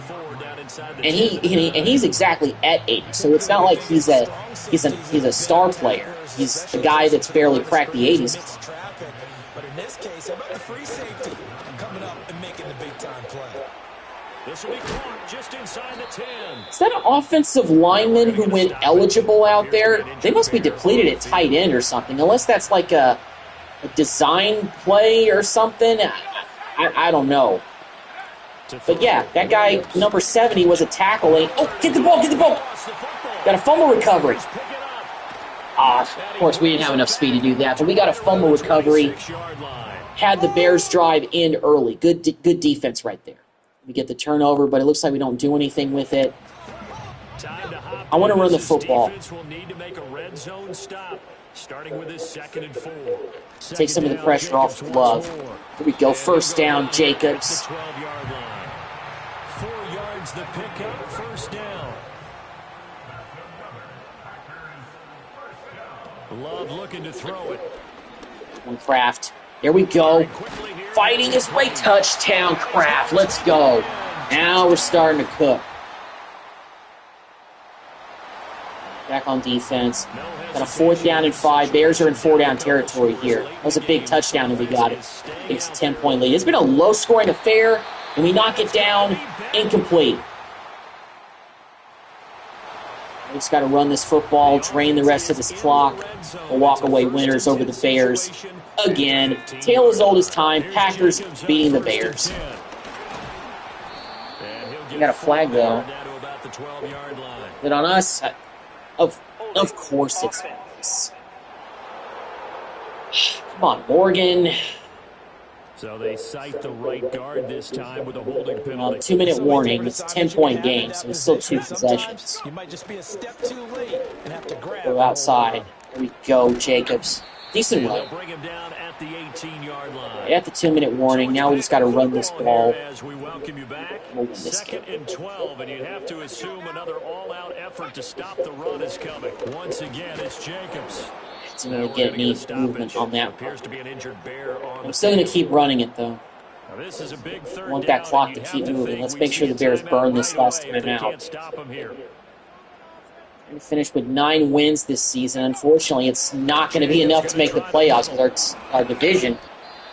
and he's exactly at 80. So it's not like he's a star player. He's the guy that's barely cracked the 80s. But in this case, how about the free safety coming up and making the big time play? This will be caught just inside the 10. Is that an offensive lineman who went eligible out there? They must be depleted at tight end or something, unless that's like a design play or something. I don't know. But yeah, that guy, number 70, was a tackling. Oh, get the ball! Got a fumble recovery. Of course, we didn't have enough speed to do that, but we got a fumble recovery. Had the Bears drive in early. Good defense right there. We get the turnover, but it looks like we don't do anything with it. I want to run the football. Take some of the pressure off the glove. Here we go. First down, Jacobs. 4 yards the pickup, first down. Love looking to throw it. And Kraft. Here we go. Fighting his way. Touchdown, Kraft. Let's go. Now we're starting to cook. Back on defense. Got a 4th down and 5. Bears are in 4-down territory here. That was a big touchdown that we got it. It's a 10-point lead. It's been a low-scoring affair, and we knock it down. Incomplete. We just got to run this football, drain the rest of this clock. We'll walk away winners over the Bears. Again, tale as old as time. Packers beating the Bears. We got a flag, though. Is it on us? Of course it's on us. Come on, Morgan. So they cite the right guard this time with a holding penalty. 2-minute warning. It's a 10-point game, so it's still 2 possessions. You might just be a step too late and have to grab. Go outside. Here we go, Jacobs. Decent run. Bring him down at the 18-yard line. At the 2-minute warning, now we just got to run this ball. As we welcome you back, We'll win this game. 2nd and 12, and you'd have to assume another all-out effort to stop the run is coming. Once again, it's Jacobs. It's going to get any movement on that. Appears to be an injured Bear on I'm still going to keep running it, though. Now this is a big 3rd I want that down, clock and to you keep have moving. think Let's we make sure see the Bears a timeout burn this right last away if they timeout. can't stop him here. We're finished with 9 wins this season. Unfortunately, it's not going to be enough to make the playoffs because our division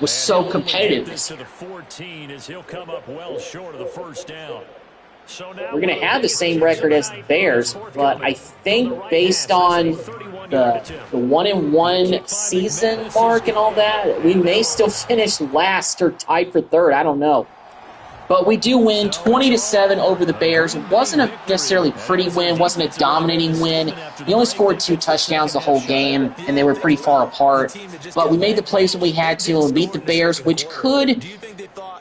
was so competitive this year. To the 14 as he'll come up well short of the first down. So now We're going to have the same record as the Bears, but I think based on the 1-1 season mark and all that, we may still finish last or tied for 3rd. I don't know. But we do win 20-7 over the Bears. It wasn't a necessarily pretty win, wasn't a dominating win. He only scored 2 touchdowns the whole game, and they were pretty far apart. But we made the plays when we had to and beat the Bears, which could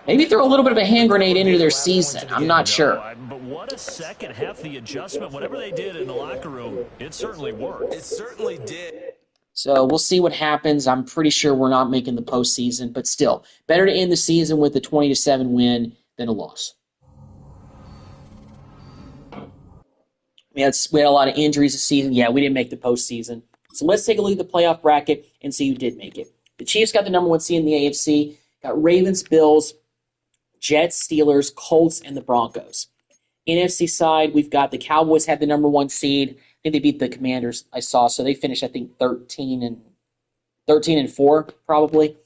maybe throw a little bit of a hand grenade into their season. I'm not sure. But what a second half, the adjustment. Whatever they did in the locker room, it certainly worked. It certainly did. So we'll see what happens. I'm pretty sure we're not making the postseason, but still, better to end the season with a 20-7 win than a loss. We had a lot of injuries this season. Yeah, we didn't make the postseason. So let's take a look at the playoff bracket and see who did make it. The Chiefs got the number 1 seed in the AFC. Got Ravens, Bills, Jets, Steelers, Colts, and the Broncos. NFC side, we've got the Cowboys had the number 1 seed. I think they beat the Commanders, I saw. So they finished, I think, 13-4, probably. And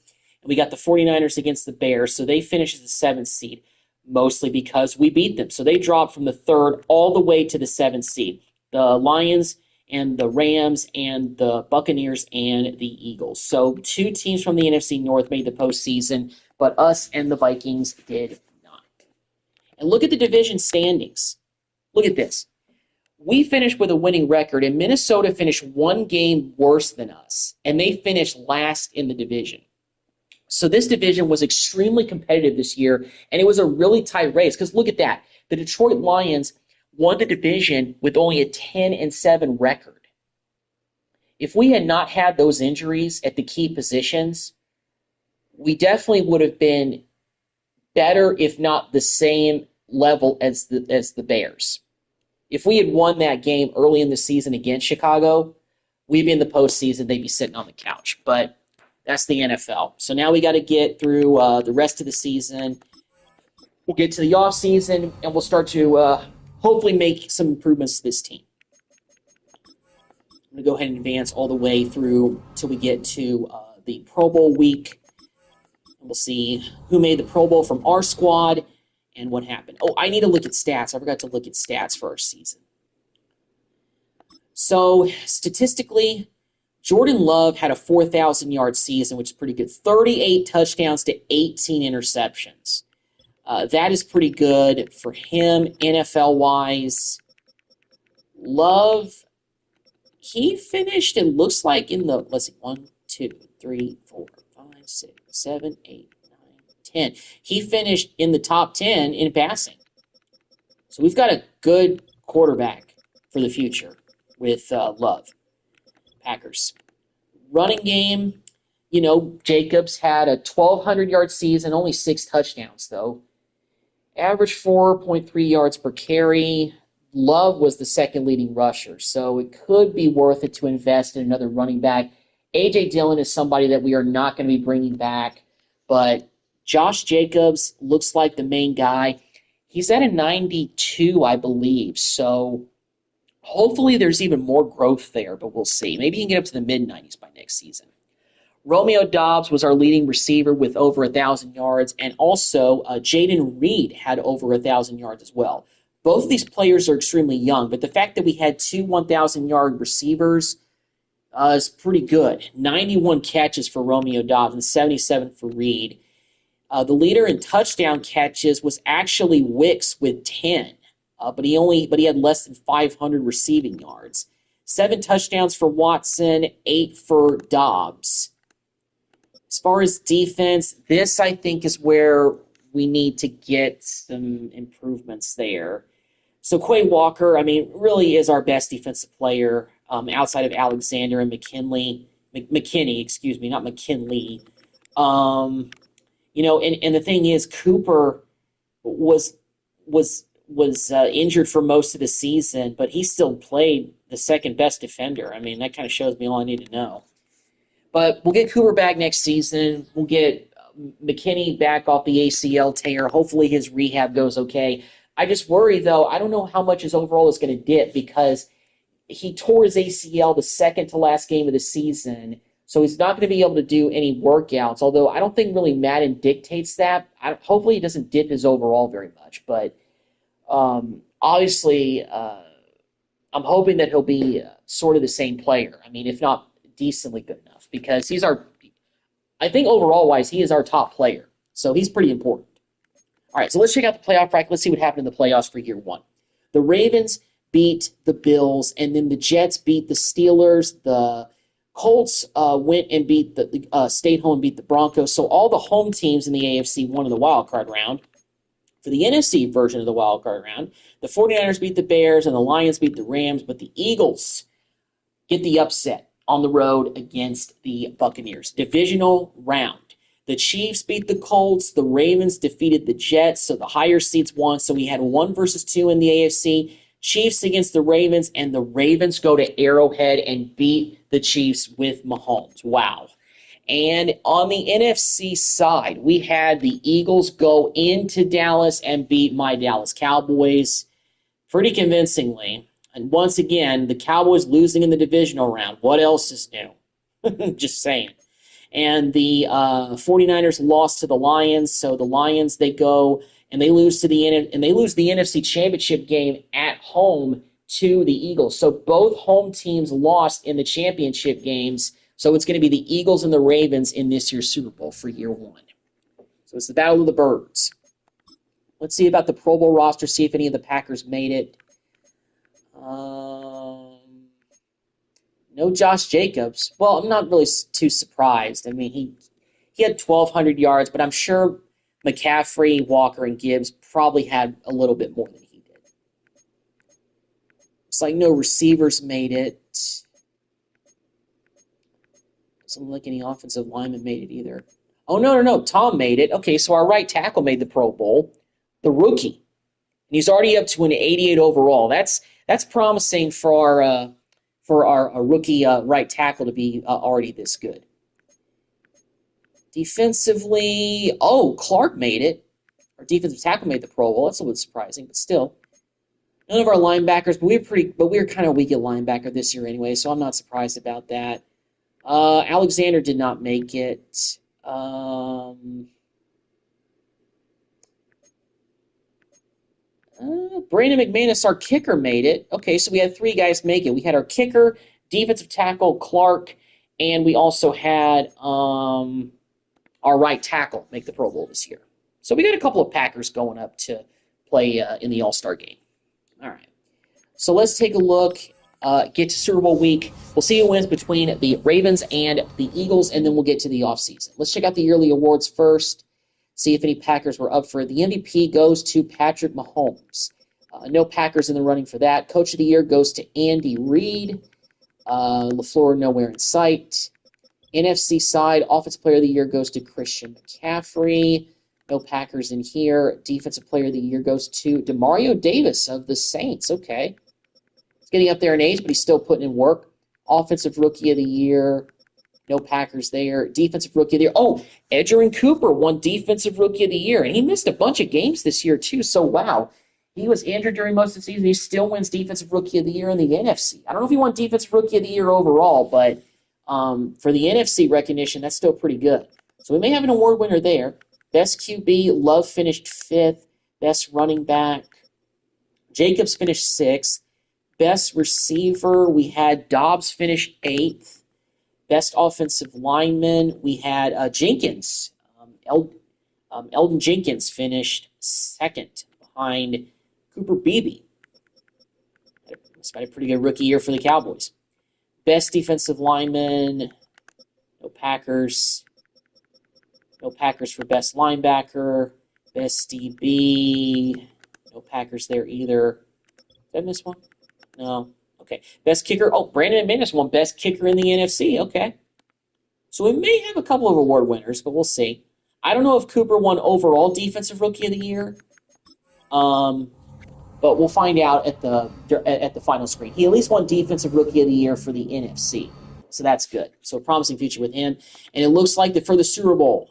we got the 49ers against the Bears. So they finished as the 7th seed, mostly because we beat them. So they dropped from the 3rd all the way to the 7th seed. The Lions and the Rams and the Buccaneers and the Eagles. So 2 teams from the NFC North made the postseason, but us and the Vikings did not. And look at the division standings. Look at this. We finished with a winning record, and Minnesota finished 1 game worse than us, and they finished last in the division. So this division was extremely competitive this year, and it was a really tight race, because look at that. The Detroit Lions won the division with only a 10-7 record. If we had not had those injuries at the key positions, we definitely would have been better, if not the same level as the Bears. If we had won that game early in the season against Chicago, we'd be in the postseason. They'd be sitting on the couch. But that's the NFL. So now we got to get through the rest of the season. We'll get to the offseason, and we'll start to hopefully make some improvements to this team. I'm going to go ahead and advance all the way through till we get to the Pro Bowl week. And we'll see who made the Pro Bowl from our squad and what happened. Oh, I need to look at stats. I forgot to look at stats for our season. So, statistically, Jordan Love had a 4,000-yard season, which is pretty good. 38 touchdowns to 18 interceptions. That is pretty good for him, NFL-wise. Love, he finished, it looks like, in the, let's see, 1, 2, 3, 4, 5, 6, 7, 8, 9, 10. He finished in the top 10 in passing. So we've got a good quarterback for the future with Love. Packers. Running game, Jacobs had a 1,200-yard season, only 6 touchdowns, though. Average 4.3 yards per carry. Love was the second leading rusher, so it could be worth it to invest in another running back. A.J. Dillon is somebody that we are not going to be bringing back, but Josh Jacobs looks like the main guy. He's at a 92, I believe, so hopefully there's even more growth there, but we'll see. Maybe he can get up to the mid-90s by next season. Romeo Doubs was our leading receiver with over 1,000 yards, and also Jaden Reed had over 1,000 yards as well. Both of these players are extremely young, but the fact that we had 2 1,000-yard receivers is pretty good. 91 catches for Romeo Doubs and 77 for Reed. The leader in touchdown catches was actually Wicks with 10, but he had less than 500 receiving yards. 7 touchdowns for Watson, 8 for Doubs. As far as defense, this I think is where we need to get some improvements there. So Quay Walker, really is our best defensive player outside of Alexander and McKinney, not McKinley. And the thing is, Cooper was injured for most of the season, but he still played the second best defender. That kind of shows me all I need to know. But we'll get Cooper back next season. We'll get McKinney back off the ACL tear. Hopefully his rehab goes okay. I just worry, though, I don't know how much his overall is going to dip because he tore his ACL the second to last game of the season, so he's not going to be able to do any workouts, although I don't think really Madden dictates that. Hopefully he doesn't dip his overall very much, but obviously I'm hoping that he'll be sort of the same player. If not decently good enough, because I think overall-wise, he is our top player, so he's pretty important. All right, so let's check out the playoff bracket. Let's see what happened in the playoffs for year one. The Ravens beat the Bills, and then the Jets beat the Steelers. The Colts went and beat stayed home and beat the Broncos. So all the home teams in the AFC won in the wild card round. For the NFC version of the wild card round, the 49ers beat the Bears and the Lions beat the Rams, but the Eagles get the upset on the road against the Buccaneers. Divisional round. The Chiefs beat the Colts. The Ravens defeated the Jets, so the higher seeds won. So we had 1 versus 2 in the AFC. Chiefs against the Ravens, and the Ravens go to Arrowhead and beat the Chiefs with Mahomes. Wow. And on the NFC side, we had the Eagles go into Dallas and beat my Dallas Cowboys pretty convincingly. And once again, the Cowboys losing in the divisional round. What else is new? Just saying. And the 49ers lost to the Lions, so the Lions, they go and they lose the NFC Championship game at home to the Eagles. So both home teams lost in the championship games. So it's going to be the Eagles and the Ravens in this year's Super Bowl for year one. So it's the Battle of the Birds. Let's see about the Pro Bowl roster, see if any of the Packers made it. No Josh Jacobs. Well, I'm not really too surprised. I mean, he had 1,200 yards, but I'm sure McCaffrey, Walker, and Gibbs probably had a little bit more than he did. It's like no receivers made it. Doesn't look like any offensive lineman made it either. Oh, no. Tom made it. Okay, so our right tackle made the Pro Bowl. The rookie. And he's already up to an 88 overall. That's promising for our rookie right tackle to be already this good. Defensively, Clark made it. Our defensive tackle made the Pro Bowl. That's a little surprising, but still. None of our linebackers, but we were kind of weak at linebacker this year anyway, so I'm not surprised about that. Alexander did not make it. Brandon McManus, our kicker, made it. Okay, so we had 3 guys make it. We had our kicker, defensive tackle, Clark, and we also had our right tackle make the Pro Bowl this year. So we got a couple of Packers going up to play in the All-Star game. All right. So let's take a look, get to Super Bowl week. We'll see who wins between the Ravens and the Eagles, and then we'll get to the offseason. Let's check out the yearly awards first, see if any Packers were up for it. The MVP goes to Patrick Mahomes. No Packers in the running for that. Coach of the Year goes to Andy Reid. LaFleur nowhere in sight. NFC side, Offensive Player of the Year goes to Christian McCaffrey. No Packers in here. Defensive Player of the Year goes to Demario Davis of the Saints. Okay. He's getting up there in age, but he's still putting in work. Offensive Rookie of the Year. No Packers there. Defensive Rookie of the Year. Oh, Edgerrin Cooper won Defensive Rookie of the Year, and he missed a bunch of games this year too, so wow. He was injured during most of the season. He still wins Defensive Rookie of the Year in the NFC. I don't know if he won Defensive Rookie of the Year overall, but for the NFC recognition, that's still pretty good. So we may have an award winner there. Best QB, Love finished 5th. Best running back, Jacobs finished 6th. Best receiver, we had Dobbs finish 8th. Best offensive lineman, we had Jenkins. Eldon Jenkins finished 2nd behind Cooper Beebe. He's got a pretty good rookie year for the Cowboys. Best defensive lineman, no Packers. No Packers for best linebacker. Best DB, no Packers there either. Did I miss one? No. Okay. Best kicker. Oh, Brandon McManus won best kicker in the NFC. Okay. So we may have a couple of award winners, but we'll see. I don't know if Cooper won overall Defensive Rookie of the Year, but we'll find out at the final screen. He at least won Defensive Rookie of the Year for the NFC, so that's good. So a promising future with him. And it looks like that for the Super Bowl,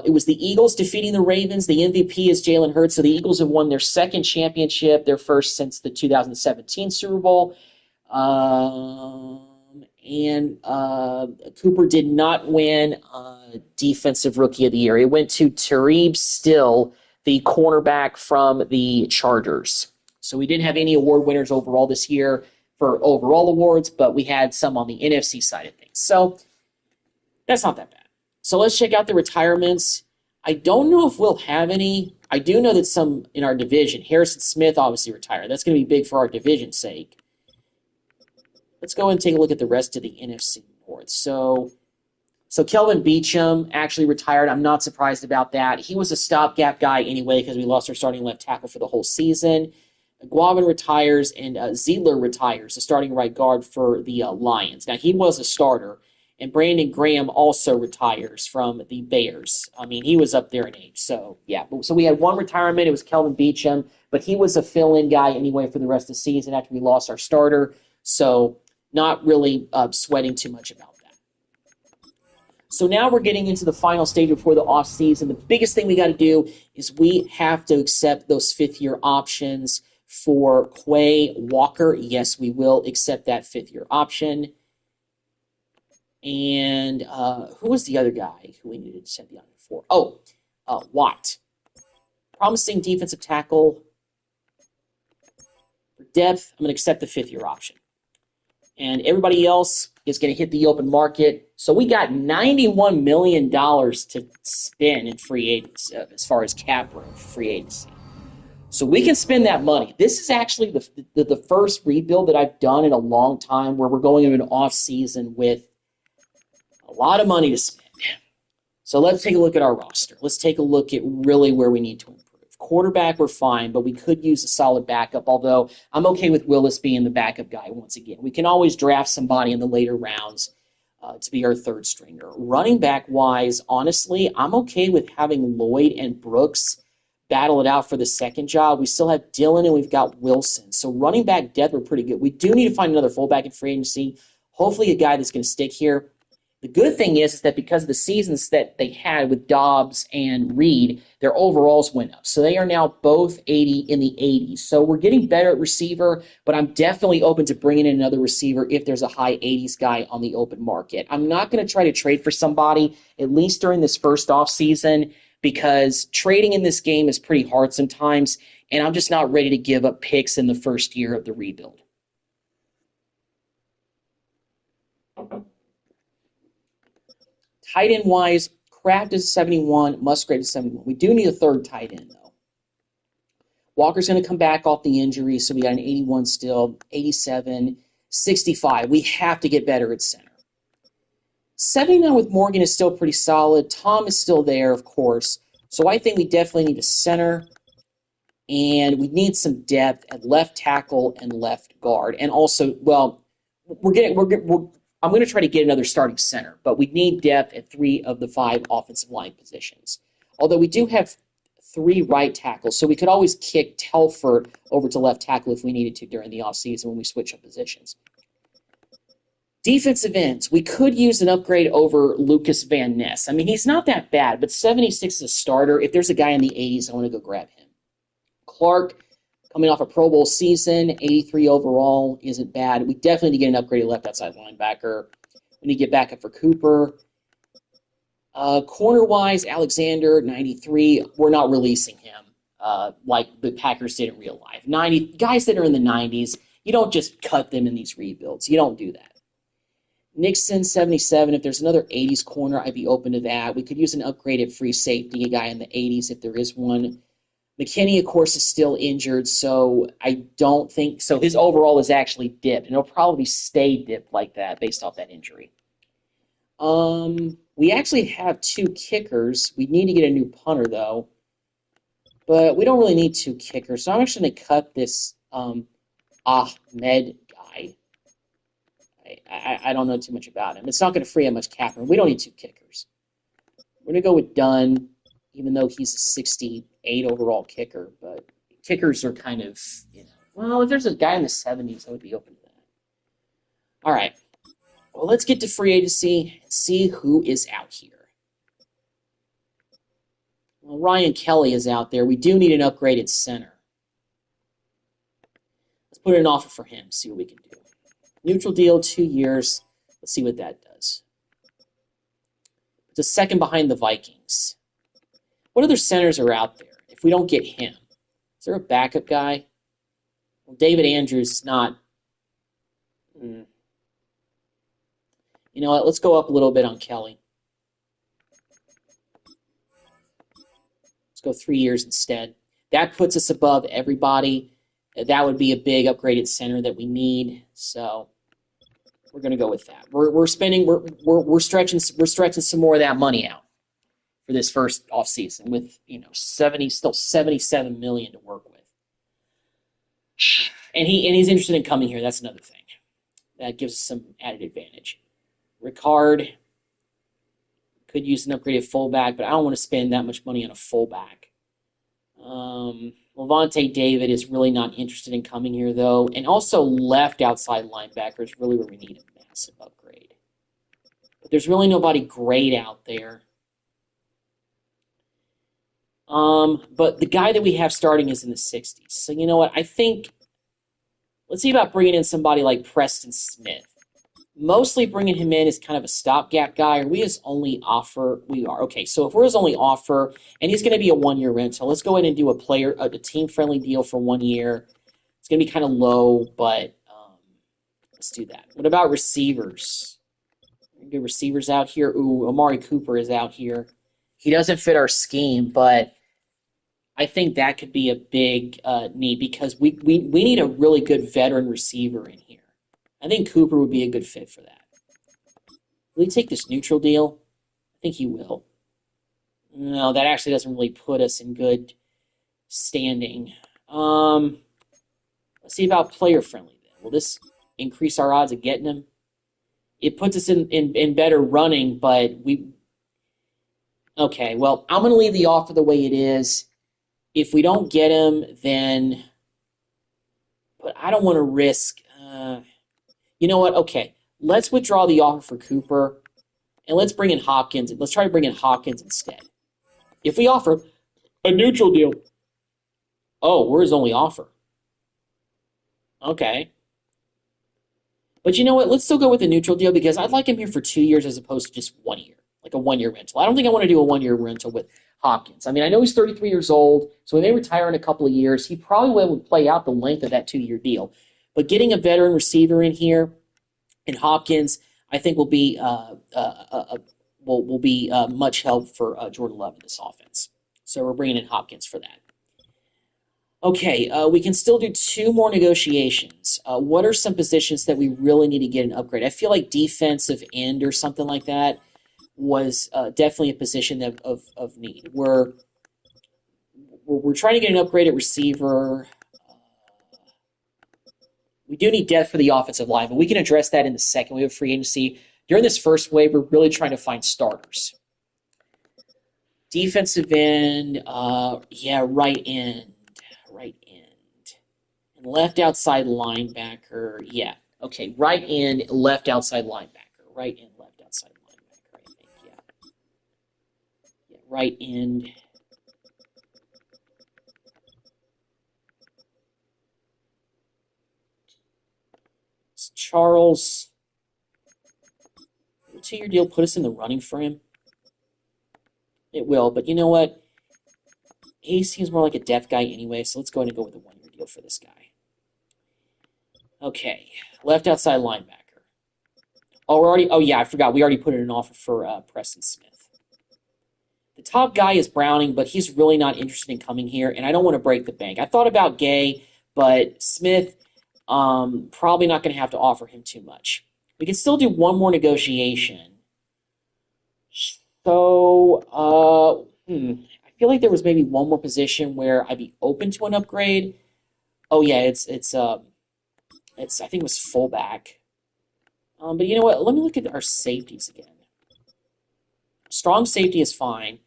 it was the Eagles defeating the Ravens. The MVP is Jalen Hurts. So the Eagles have won their 2nd championship, their first since the 2017 Super Bowl. And Cooper did not win Defensive Rookie of the Year. It went to Tareeb Still, the cornerback from the Chargers. So we didn't have any award winners overall this year for overall awards, but we had some on the NFC side of things. So that's not that bad. So let's check out the retirements. I don't know if we'll have any I do know that some in our division, Harrison Smith obviously retired. That's going to be big for our division's sake. Let's go and take a look at the rest of the NFC North. So Kelvin Beachum actually retired. I'm not surprised about that. He was a stopgap guy anyway because we lost our starting left tackle for the whole season. Guavin retires and Ziedler retires, the starting right guard for the Lions. Now, he was a starter, and Brandon Graham also retires from the Bears. I mean, he was up there in age. So, yeah. So we had one retirement. It was Kelvin Beachum, but he was a fill-in guy anyway for the rest of the season after we lost our starter. So not really sweating too much about that. So now we're getting into the final stage before the offseason. The biggest thing we got to do is we have to accept those fifth-year options for Quay Walker. Yes, we will accept that fifth-year option. And who was the other guy who we needed to set the option for? Oh, Watt. Promising defensive tackle. For depth, I'm going to accept the fifth-year option. And everybody else is going to hit the open market. So we got $91 million to spend in free agency as far as cap room for free agency. So we can spend that money. This is actually the first rebuild that I've done in a long time where we're going into an off season with a lot of money to spend. So let's take a look at our roster. Let's take a look at really where we need to improve. Quarterback, we're fine, but we could use a solid backup, although I'm okay with Willis being the backup guy once again. We can always draft somebody in the later rounds to be our third stringer. Running back-wise, honestly, I'm okay with having Lloyd and Brooks battle it out for the second job. We still have Dillon and we've got Wilson. So running back depth, we're pretty good. We do need to find another fullback in free agency, hopefully a guy that's going to stick here. The good thing is that because of the seasons that they had with Dobbs and Reed, their overalls went up. So they are now both 80 in the 80s. So we're getting better at receiver, but I'm definitely open to bringing in another receiver if there's a high 80s guy on the open market. I'm not going to try to trade for somebody, at least during this first offseason, because trading in this game is pretty hard sometimes, and I'm just not ready to give up picks in the first year of the rebuild. Tight end wise, Kraft is 71, Musgrave is 71. We do need a third tight end, though. Walker's going to come back off the injury, so we got an 81 still, 87, 65. We have to get better at center. 79 with Morgan is still pretty solid. Tom is still there, of course. So I think we definitely need a center, and we need some depth at left tackle and left guard. And also, well, I'm going to try to get another starting center, but we need depth at 3 of the 5 offensive line positions. Although we do have 3 right tackles, so we could always kick Telford over to left tackle if we needed to during the offseason when we switch up positions. Defensive ends, we could use an upgrade over Lucas Van Ness. I mean, he's not that bad, but 76 is a starter. If there's a guy in the 80s, I want to go grab him. Clark, coming off a Pro Bowl season, 83 overall, isn't bad. We definitely need to get an upgraded left outside linebacker. We need to get backup for Cooper. Corner-wise, Alexander, 93. We're not releasing him like the Packers did in real life. 90 guys that are in the 90s, you don't just cut them in these rebuilds. You don't do that. Nixon, 77. If there's another 80s corner, I'd be open to that. We could use an upgraded free safety, a guy in the 80s if there is one. McKinney, of course, is still injured, so I don't think so. His overall is actually dipped, and it'll probably stay dipped like that based off that injury. We actually have 2 kickers. We need to get a new punter, though. But we don't really need 2 kickers, so I'm actually going to cut this Ahmed guy. I don't know too much about him. It's not going to free up much cap room. We don't need 2 kickers. We're going to go with Dunn, even though he's a 68 overall kicker. But kickers are kind of, well, if there's a guy in the 70s, I would be open to that. All right. Well, let's get to free agency and see who is out here. Well, Ryan Kelly is out there. We do need an upgraded center. Let's put in an offer for him, see what we can do. Neutral deal, 2 years. Let's see what that does. It's a second behind the Vikings. What other centers are out there if we don't get him? Is there a backup guy? Well, David Andrews is not. You know what? Let's go up a little bit on Kelly. Let's go 3 years instead. That puts us above everybody. That would be a big upgraded center that we need. So we're going to go with that. We're stretching some more of that money out for this first offseason with 77 million to work with. And he's interested in coming here. That's another thing. That gives us some added advantage. Ricard could use an upgraded fullback, but I don't want to spend that much money on a fullback. Levante David is really not interested in coming here, though. And also left outside linebacker is really where we need a massive upgrade. But there's really nobody great out there. But the guy that we have starting is in the 60s. So you know what? I think let's see about bringing in somebody like Preston Smith. Mostly bringing him in as kind of a stopgap guy, or we his only offer. We are okay. So if we're his only offer, and he's going to be a 1-year rental, let's go ahead and do a team-friendly deal for 1 year. It's going to be kind of low, but let's do that. What about receivers? Good receivers out here. Ooh, Amari Cooper is out here. He doesn't fit our scheme, but I think that could be a big need because we need a really good veteran receiver in here. I think Cooper would be a good fit for that. Will he take this neutral deal? I think he will. No, that actually doesn't really put us in good standing. Let's see about player friendly then. Will this increase our odds of getting him? It puts us in better running, but we... Okay, well, I'm going to leave the offer the way it is. If we don't get him, then... But I don't want to risk... You know what? Okay, let's withdraw the offer for Cooper, and let's bring in Hopkins. Let's try to bring in Hopkins instead. If we offer a neutral deal, oh, we're his only offer. Okay. But you know what? Let's still go with the neutral deal because I'd like him here for 2 years as opposed to just 1 year, like a 1-year rental. I don't think I want to do a 1-year rental with Hopkins. I mean, I know he's 33 years old, so he may retire in a couple of years. He probably will play out the length of that 2-year deal. But getting a veteran receiver in here and Hopkins, I think will be much help for Jordan Love in this offense. So we're bringing in Hopkins for that. Okay, we can still do 2 more negotiations. What are some positions that we really need to get an upgrade? I feel like defensive end or something like that was definitely a position of need. We're trying to get an upgraded receiver. We do need depth for the offensive line, but we can address that in the second wave of free agency. During this first wave, we're really trying to find starters. Defensive end, right end. And left outside linebacker, yeah. Okay, right end, left outside linebacker. Right end, left outside linebacker, I think, yeah. Yeah, right end. Charles, will a 2-year deal put us in the running for him? It will, but you know what? He seems more like a depth guy anyway, so let's go ahead and go with a 1-year deal for this guy. Okay, left outside linebacker. I forgot. We already put in an offer for Preston Smith. The top guy is Browning, but he's really not interested in coming here, and I don't want to break the bank. I thought about Gay, but Smith, probably not going to have to offer him too much. We can still do 1 more negotiation. So, I feel like there was maybe 1 more position where I'd be open to an upgrade. Oh yeah, it's I think it was fullback. But you know what? Let me look at our safeties again. Strong safety is fine.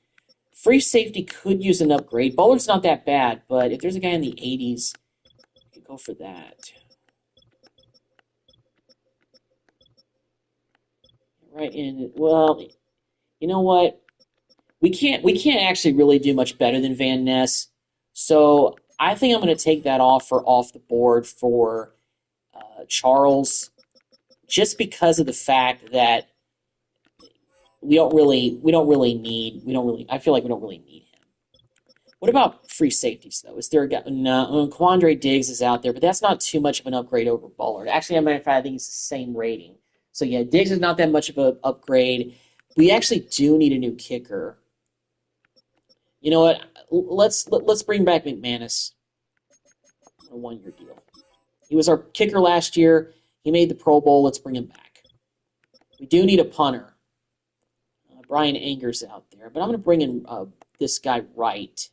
Free safety could use an upgrade. Bullard's not that bad, but if there's a guy in the 80s, we could go for that. Right in. Well, you know what? We can't actually really do much better than Van Ness. So I think I'm going to take that offer off the board for Charles, just because of the fact that I feel like we don't really need him. What about free safeties though? Is there a guy? No, Quandre Diggs is out there, but that's not too much of an upgrade over Bullard. Actually, as a matter of fact, I think it's the same rating. So yeah, Diggs is not that much of an upgrade. We actually do need a new kicker. You know what? Let's bring back McManus on a 1-year deal. He was our kicker last year. He made the Pro Bowl. Let's bring him back. We do need a punter. Brian Anger's out there, but I'm going to bring in this guy Wright.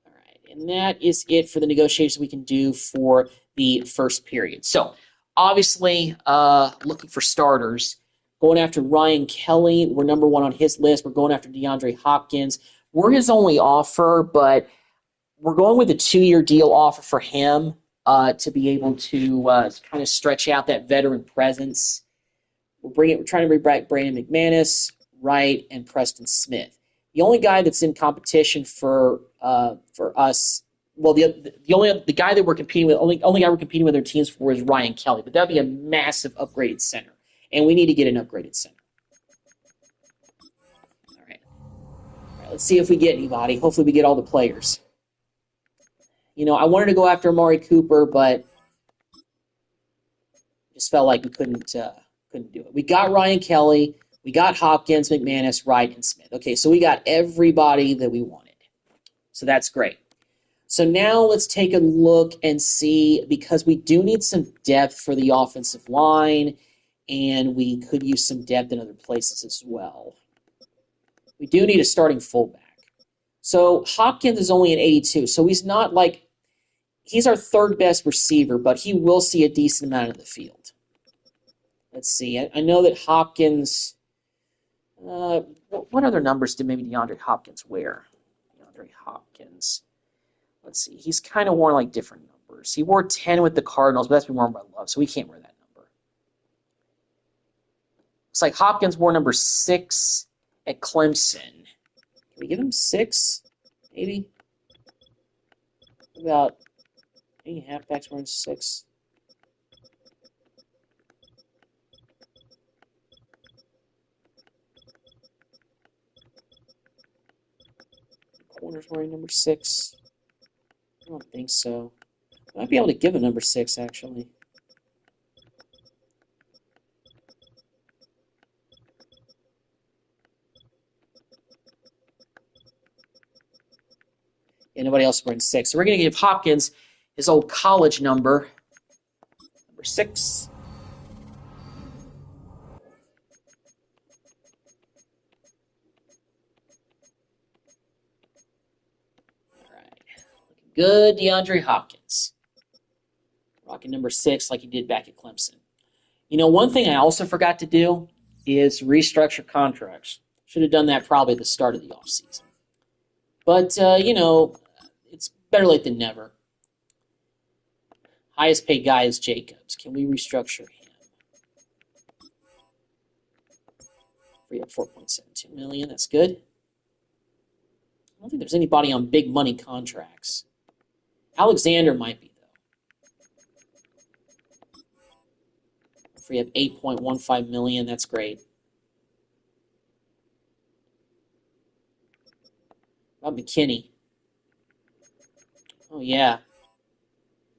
All right, and that is it for the negotiations we can do for the first period. So, obviously, looking for starters. Going after Ryan Kelly. We're number 1 on his list. We're going after DeAndre Hopkins. We're his only offer, but we're going with a 2-year deal offer for him to be able to kind of stretch out that veteran presence. We're trying to bring back Brandon McManus, Wright, and Preston Smith. The only guy that's in competition for us, well, the guy that we're competing with, only guy we're competing with our teams for is Ryan Kelly, but that'd be a massive upgraded center, and we need to get an upgraded center. All right, let's see if we get anybody. Hopefully, we get all the players. You know, I wanted to go after Amari Cooper, but just felt like we couldn't do it. We got Ryan Kelly, we got Hopkins, McManus, Wright, and Smith. Okay, so we got everybody that we wanted. So that's great. So now let's take a look and see, because we do need some depth for the offensive line, and we could use some depth in other places as well. We do need a starting fullback. So Hopkins is only an 82, so he's not like, he's our third best receiver, but he will see a decent amount of the field. Let's see. I know that Hopkins. What other numbers did maybe DeAndre Hopkins wear? DeAndre Hopkins. Let's see. He's kind of worn like different numbers. He wore 10 with the Cardinals, but that's been worn by Love, so we can't wear that number. It's like Hopkins wore number 6 at Clemson. Can we give him 6? Maybe. About any halfbacks wearing 6. Corner's wearing number 6. I don't think so. I might be able to give a number 6, actually. Yeah, nobody else wearing 6. So we're going to give Hopkins his old college number 6. Good DeAndre Hopkins. Rocking number 6 like he did back at Clemson. You know, one thing I also forgot to do is restructure contracts. Should have done that probably at the start of the offseason. But, you know, it's better late than never. Highest paid guy is Jacobs. Can we restructure him? Free up $4.72 million. That's good. I don't think there's anybody on big money contracts. Alexander might be, though. Free up $8.15 million. That's great. About McKinney. Oh, yeah.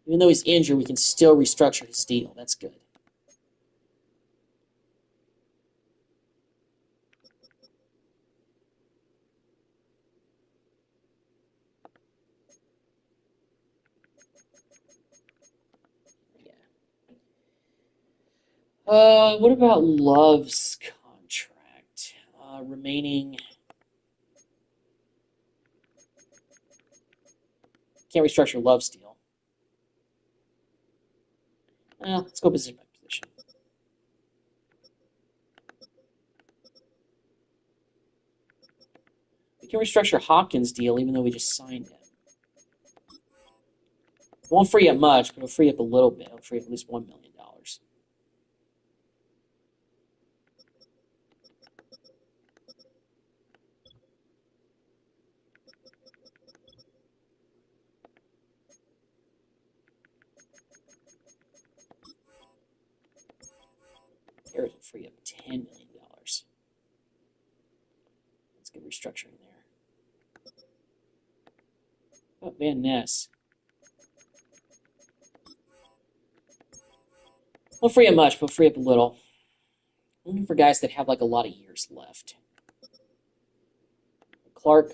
Even though he's injured, we can still restructure his deal. That's good. What about Love's contract? Remaining. Can't restructure Love's deal. Let's go position by position. We can restructure Hopkins' deal, even though we just signed him. It won't free up much, but it'll free up a little bit. It'll free up at least $1 million. Harris will free up $10 million. Let's get restructuring there. Oh, Van Ness. Won't free up much, but free up a little. I'm looking for guys that have like a lot of years left. Clark.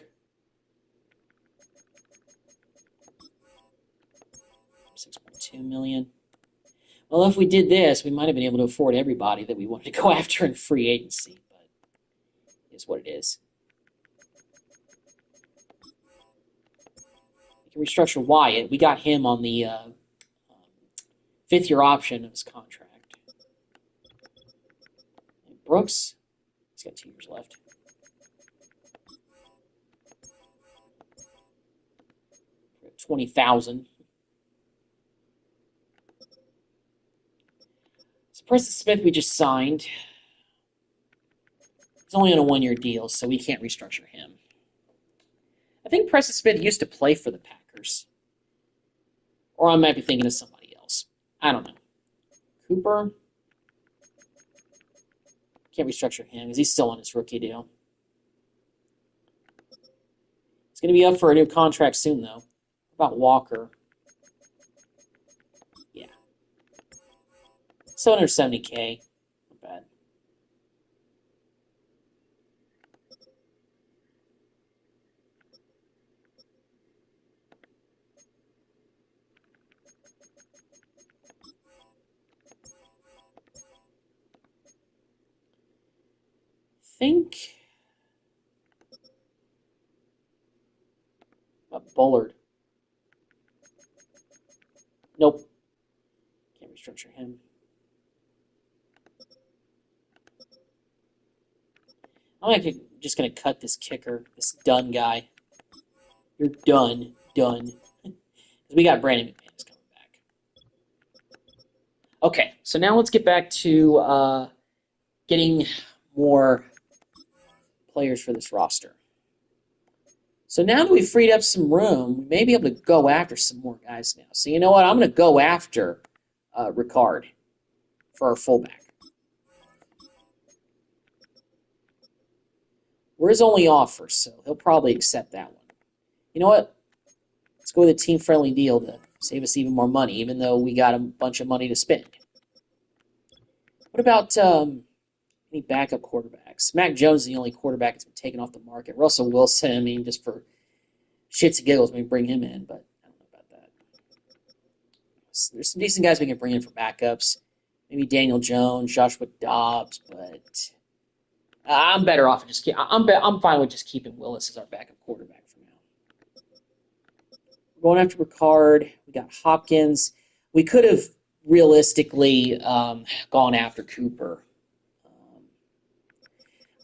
$6.2 million. Well, if we did this, we might have been able to afford everybody that we wanted to go after in free agency, but it is what it is. We can restructure Wyatt. We got him on the fifth-year option of his contract. And Brooks, he's got 2 years left. $20,000. So Preston Smith we just signed. He's only on a one-year deal, so we can't restructure him. I think Preston Smith used to play for the Packers. Or I might be thinking of somebody else. I don't know. Cooper. Can't restructure him because he's still on his rookie deal. He's going to be up for a new contract soon, though. What about Walker? Yeah. $770K. Not bad. Think about Bullard. Nope. Can't restructure him. I'm just going to cut this kicker, this Dunn guy. You're done. Done. Because we got Brandon McManus coming back. Okay, so now let's get back to getting more players for this roster. So now that we've freed up some room, we may be able to go after some more guys now. So you know what? I'm going to go after Ricard for our fullback. We're his only offer, so he'll probably accept that one. You know what? Let's go with a team-friendly deal to save us even more money, even though we got a bunch of money to spend. What about any backup quarterbacks? Mac Jones is the only quarterback that's been taken off the market. Russell Wilson, I mean, just for shits and giggles, we bring him in, but I don't know about that. There's some decent guys we can bring in for backups. Maybe Daniel Jones, Joshua Dobbs, but I'm better off just I'm fine with just keeping Willis as our backup quarterback for now. We're going after Ricard. We got Hopkins. We could have realistically gone after Cooper.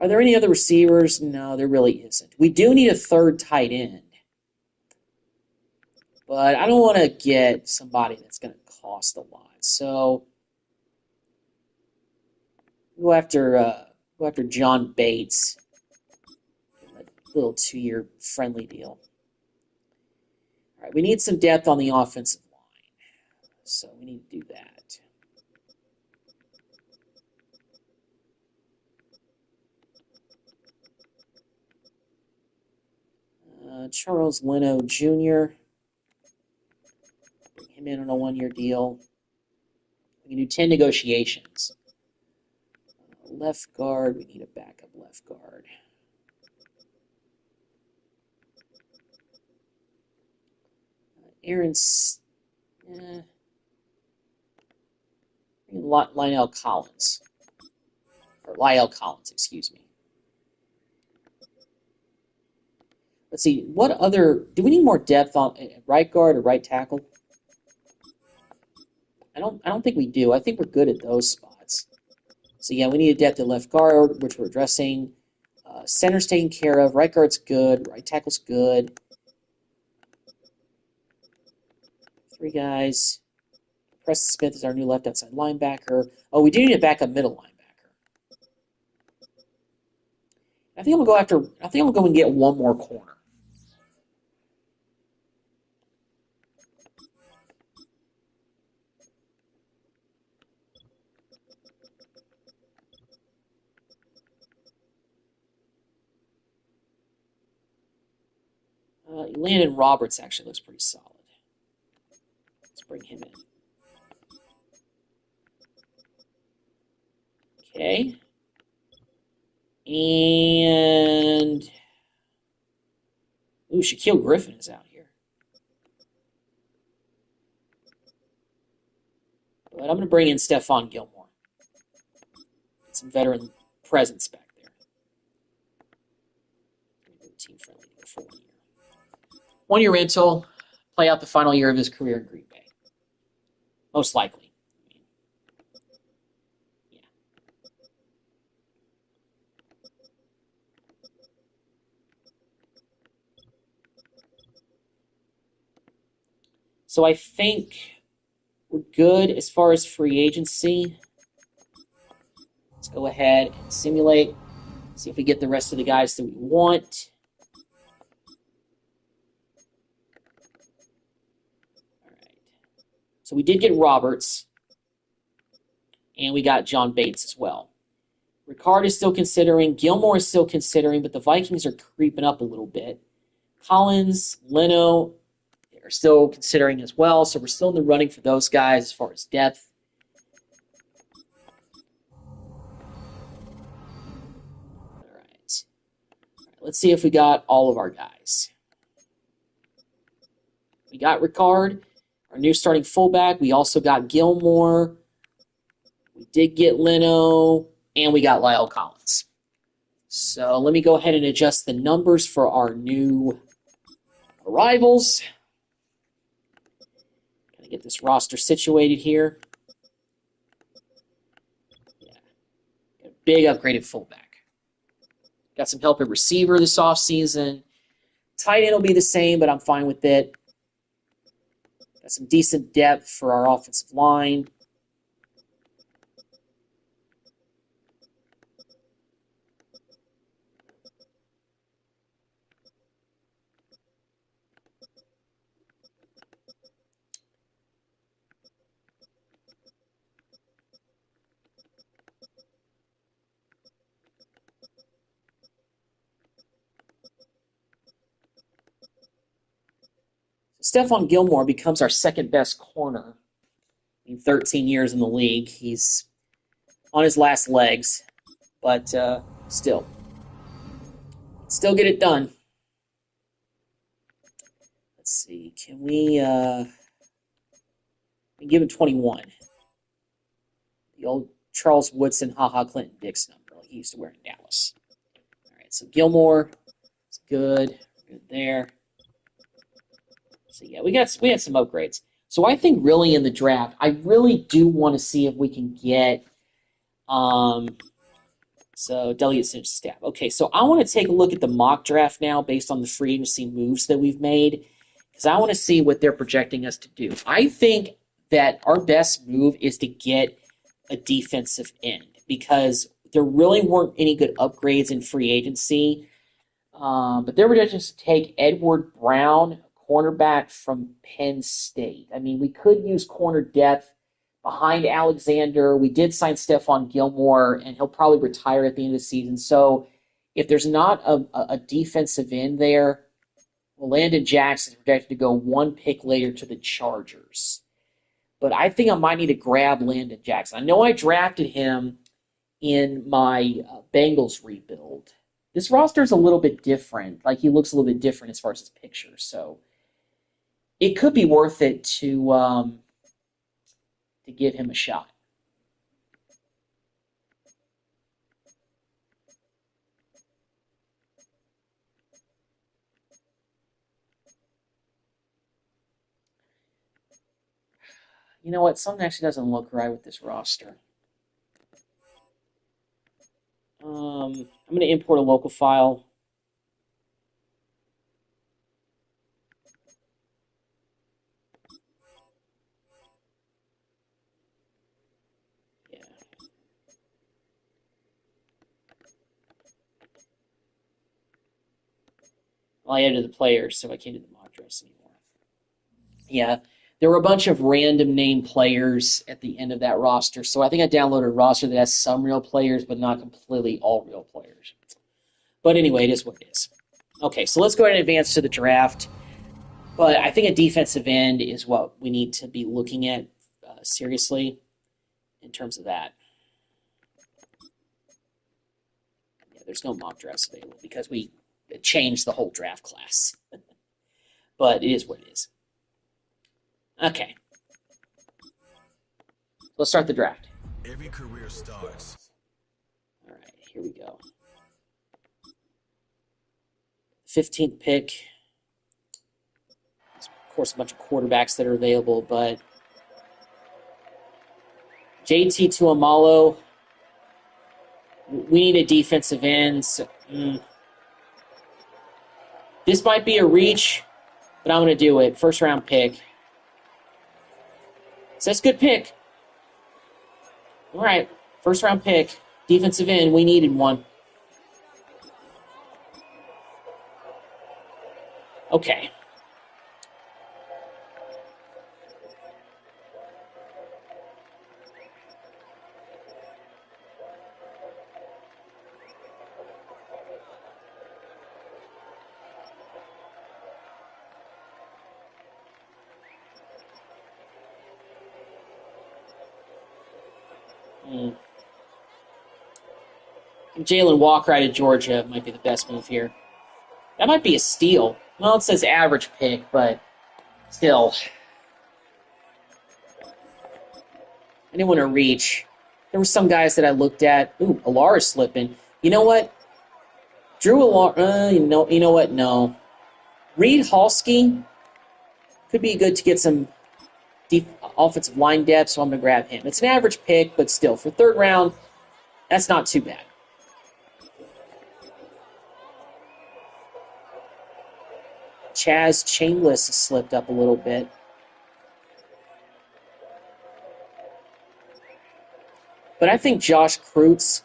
Are there any other receivers? No, there really isn't. We do need a third tight end. But I don't want to get somebody that's going to cost a lot. So go after John Bates. A little 2-year friendly deal. All right, we need some depth on the offensive line. So we need to do that. Charles Leno Jr. Bring him in on a 1-year deal. We can do 10 negotiations. Left guard, we need a backup left guard. Lionel Collins. Or Lyle Collins, excuse me. Let's see, what other... Do we need more depth on right guard or right tackle? I don't think we do. I think we're good at those spots. So yeah, we need a depth at left guard, which we're addressing. Center's taken care of. Right guard's good. Right tackle's good. 3 guys. Preston Smith is our new left outside linebacker. Oh, we do need a backup middle linebacker. I think I'm gonna go and get one more corner. Landon Roberts actually looks pretty solid. Let's bring him in. Okay. And Ooh, Shaquille Griffin is out here. But I'm going to bring in Stephon Gilmore. Get some veteran presence back there. Team friendly deal for 1 year. 1 year rental, play out the final year of his career in Green Bay. Most likely. Yeah. So I think we're good as far as free agency. Let's go ahead and simulate. See if we get the rest of the guys that we want. All right. So we did get Roberts. And we got John Bates as well. Ricard is still considering. Gilmore is still considering, but the Vikings are creeping up a little bit. Collins, Leno are still considering as well, so we're still in the running for those guys as far as depth. All right. Let's see if we got all of our guys. We got Ricard, our new starting fullback. We also got Gilmore. We did get Leno, and we got Lyle Collins. So let me go ahead and adjust the numbers for our new arrivals. Gonna get this roster situated here. Yeah. Got a big upgraded fullback. Got some help at receiver this offseason. Tight end will be the same, but I'm fine with it. Got some decent depth for our offensive line. Stephon Gilmore becomes our second best corner in 13 years in the league. He's on his last legs, but still get it done. Let's see. Can we give him 21? The old Charles Woodson, Clinton Dix number like he used to wear in Dallas. All right, so Gilmore is good. Good there. So yeah, we had some upgrades. So I think really in the draft, I really do want to see if we can get so delegate staff. Okay, so I want to take a look at the mock draft now based on the free agency moves that we've made because I want to see what they're projecting us to do. I think that our best move is to get a defensive end because there really weren't any good upgrades in free agency. But their projections to take Edward Brown, cornerback from Penn State. I mean, we could use corner depth behind Alexander. We did sign Stephon Gilmore, and he'll probably retire at the end of the season. So if there's not a defensive end there, well, Landon Jackson is projected to go one pick later to the Chargers. But I think I might need to grab Landon Jackson. I know I drafted him in my Bengals rebuild. This roster is a little bit different. Like, he looks a little bit different as far as his picture. So it could be worth it to give him a shot. You know what? Something actually doesn't look right with this roster. I'm going to import a local file. Yeah. Well, I added the players, so I can't do the mock drafts anymore. Yeah. There were a bunch of random name players at the end of that roster, so I think I downloaded a roster that has some real players, but not completely all real players. But anyway, it is what it is. Okay, so let's go ahead and advance to the draft. But I think a defensive end is what we need to be looking at seriously in terms of that. Yeah, there's no mock drafts available because we changed the whole draft class. but it is what it is. Okay. Let's start the draft. Every career starts. All right, here we go. 15th pick. There's, of course, a bunch of quarterbacks that are available, but JT Tuamalo. We need a defensive end. So, this might be a reach, but I'm going to do it. First round pick. So that's a good pick. All right, first round pick. Defensive end. We needed one. Okay. Jalen Walker out of Georgia might be the best move here. That might be a steal. Well, it says average pick, but still. I didn't want to reach. There were some guys that I looked at. Ooh, Alar is slipping. You know what? Drew Alar. You know what? No. Reed Halsky could be good to get some deep offensive line depth, so I'm going to grab him. It's an average pick, but still, for third round, that's not too bad. Chaz Chambliss has slipped up a little bit. But I think Josh Kreutz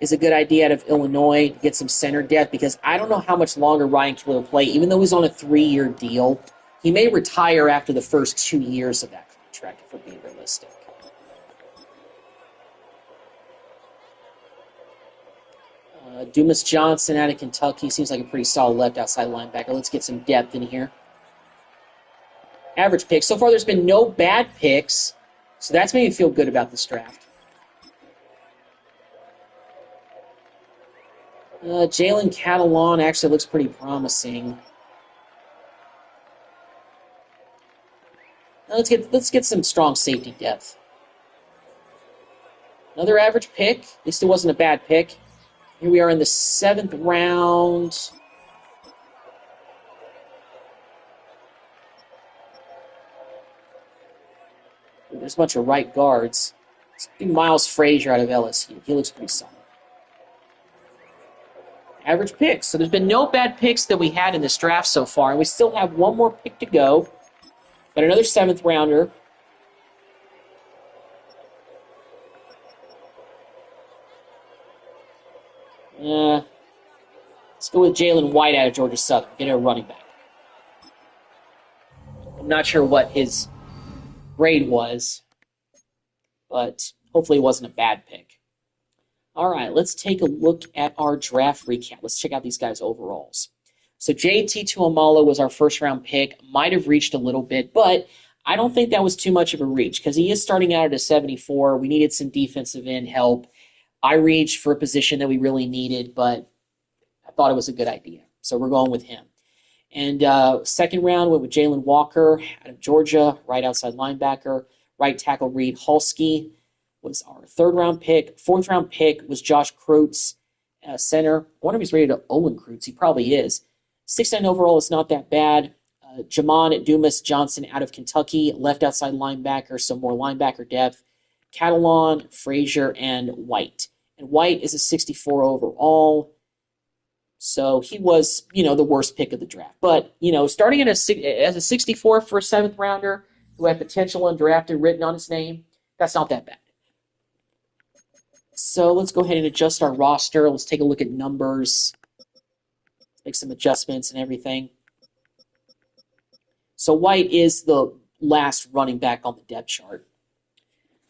is a good idea out of Illinois to get some center depth because I don't know how much longer Ryan Kelly will play. Even though he's on a 3-year deal, he may retire after the first 2 years of that contract, if we're being realistic. Dumas Johnson out of Kentucky seems like a pretty solid left outside linebacker. Let's get some depth in here. Average pick. So far, there's been no bad picks, so that's made me feel good about this draft. Jalen Catalon actually looks pretty promising. Let's get some strong safety depth. Another average pick. At least it wasn't a bad pick. Here we are in the 7th round. There's a bunch of right guards. Let's do Miles Frazier out of LSU. He looks pretty solid. Average picks. So there's been no bad picks that we had in this draft so far, and we still have one more pick to go. But another 7th rounder. Let's go with Jalen White out of Georgia Southern. Get a running back. I'm not sure what his grade was, but hopefully it wasn't a bad pick. All right, let's take a look at our draft recap. Let's check out these guys' overalls. So JT Tuamalo was our first-round pick. Might have reached a little bit, but I don't think that was too much of a reach because he is starting out at a 74. We needed some defensive end help. I reached for a position that we really needed, but I thought it was a good idea. So we're going with him. And second round went with Jalen Walker out of Georgia, right outside linebacker. Right tackle Reed Halsky was our third-round pick. Fourth-round pick was Josh Kreutz, center. I wonder if he's rated to Olin Kreutz. He probably is. 6'9" overall is not that bad. Jamon Dumas Johnson out of Kentucky, left outside linebacker, so more linebacker depth. Catalon, Frazier, and White. And White is a 64 overall. So he was, the worst pick of the draft. But, starting as a 64 for a 7th rounder who had potential undrafted written on his name, that's not that bad. So let's go ahead and adjust our roster. Let's take a look at numbers. Make some adjustments and everything. So White is the last running back on the depth chart.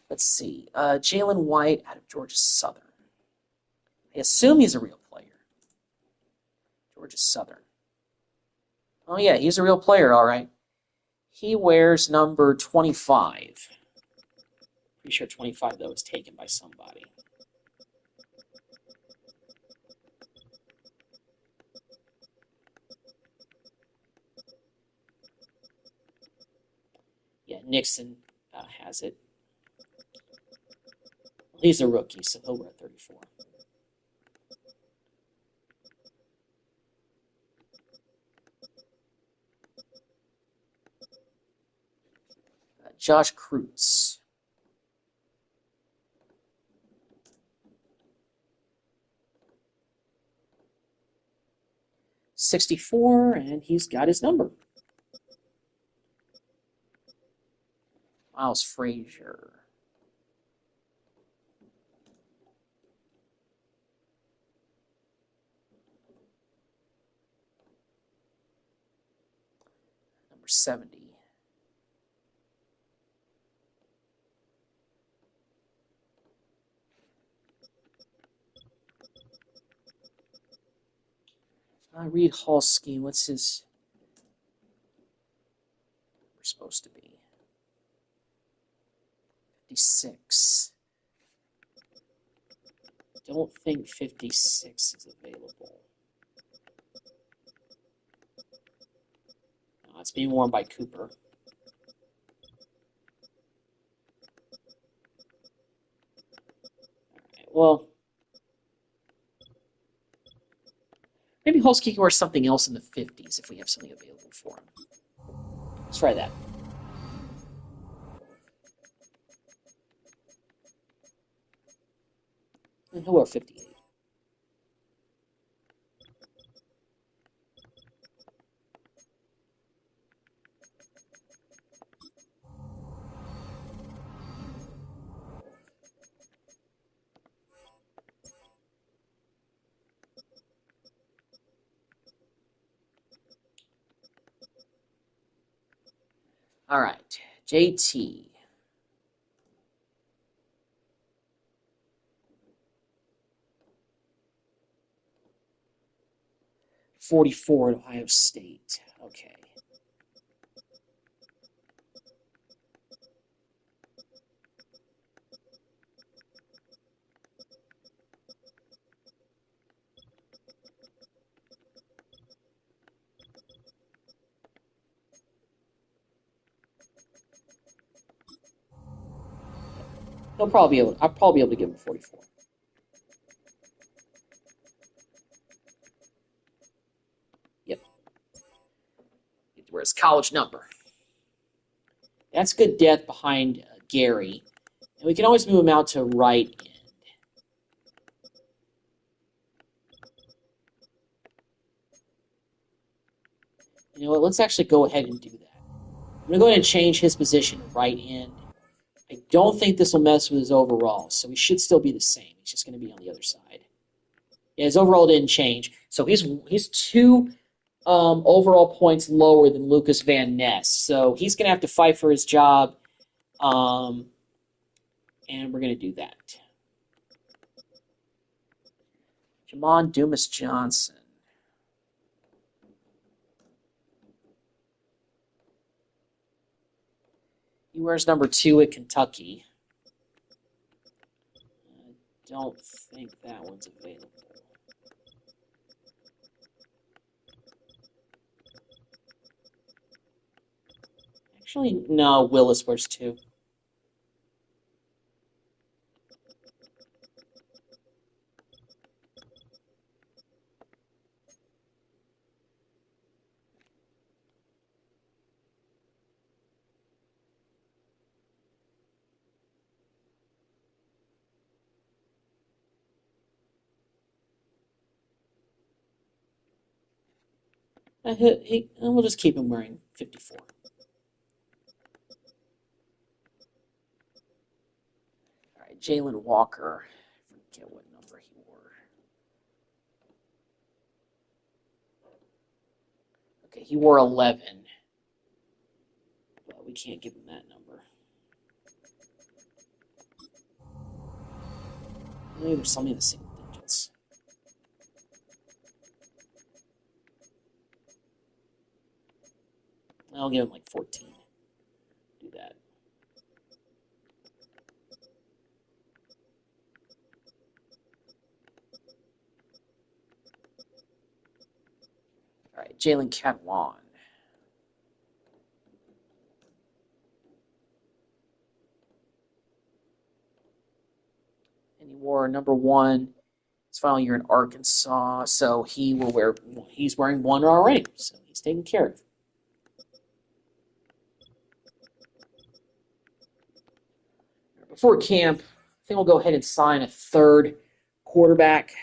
Let's see. Jalen White out of Georgia Southern. I assume he's a real player. Georgia Southern. Oh, yeah, he's a real player, all right. He wears number 25. Pretty sure 25, though, was taken by somebody. Nixon has it. He's a rookie, so he'll wear 34. Josh Kreutz. '64, and he's got his number. Miles Frazier. Number 70. Reed Halsky, what's his number supposed to be? 56. Don't think 56 is available. No, it's being worn by Cooper. All right, well, maybe Halsky can wear something else in the 50s if we have something available for him. Let's try that. And he'll wear 58. All right, JT. '44 at Ohio State. Okay. I'll probably be able to give him 44. Yep. Where's college number? That's good depth behind Gary. And we can always move him out to right end. You know what? Let's actually go ahead and do that. I'm going to go ahead and change his position to right end. I don't think this will mess with his overall, so he should still be the same. He's just going to be on the other side. Yeah, his overall didn't change. So he's 2 overall points lower than Lucas Van Ness. So he's going to have to fight for his job, and we're going to do that. Jamon Dumas Johnson. He wears number 2 at Kentucky. I don't think that one's available. Actually, no, Willis wears 2. And we'll just keep him wearing 54. All right, Jalen Walker. I forget what number he wore. Okay, he wore 11. Well, we can't give him that number. Maybe there's something in the single digits. I'll give him like 14. Do that. All right, Jalen Catalon. wore number 1 his final year in Arkansas, so he's wearing 1 already, so he's taken care of. Before camp, I think we'll go ahead and sign a 3rd quarterback.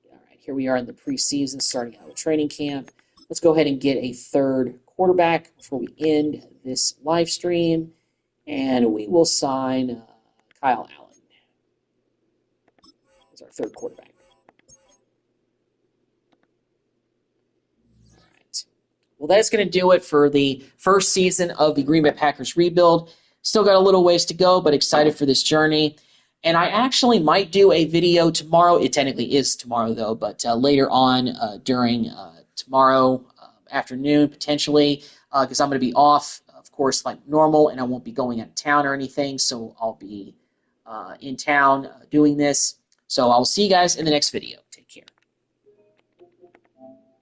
All right, here we are in the preseason, starting out with training camp. Let's go ahead and get a 3rd quarterback before we end this live stream, and we will sign Kyle Allen as our 3rd quarterback. All right. Well, that's going to do it for the first season of the Green Bay Packers rebuild. Still got a little ways to go, but excited for this journey. And I actually might do a video tomorrow. It technically is tomorrow, though, but later on during tomorrow afternoon, potentially, because I'm going to be off, of course, like normal, and I won't be going out of town or anything, so I'll be in town doing this. So I'll see you guys in the next video.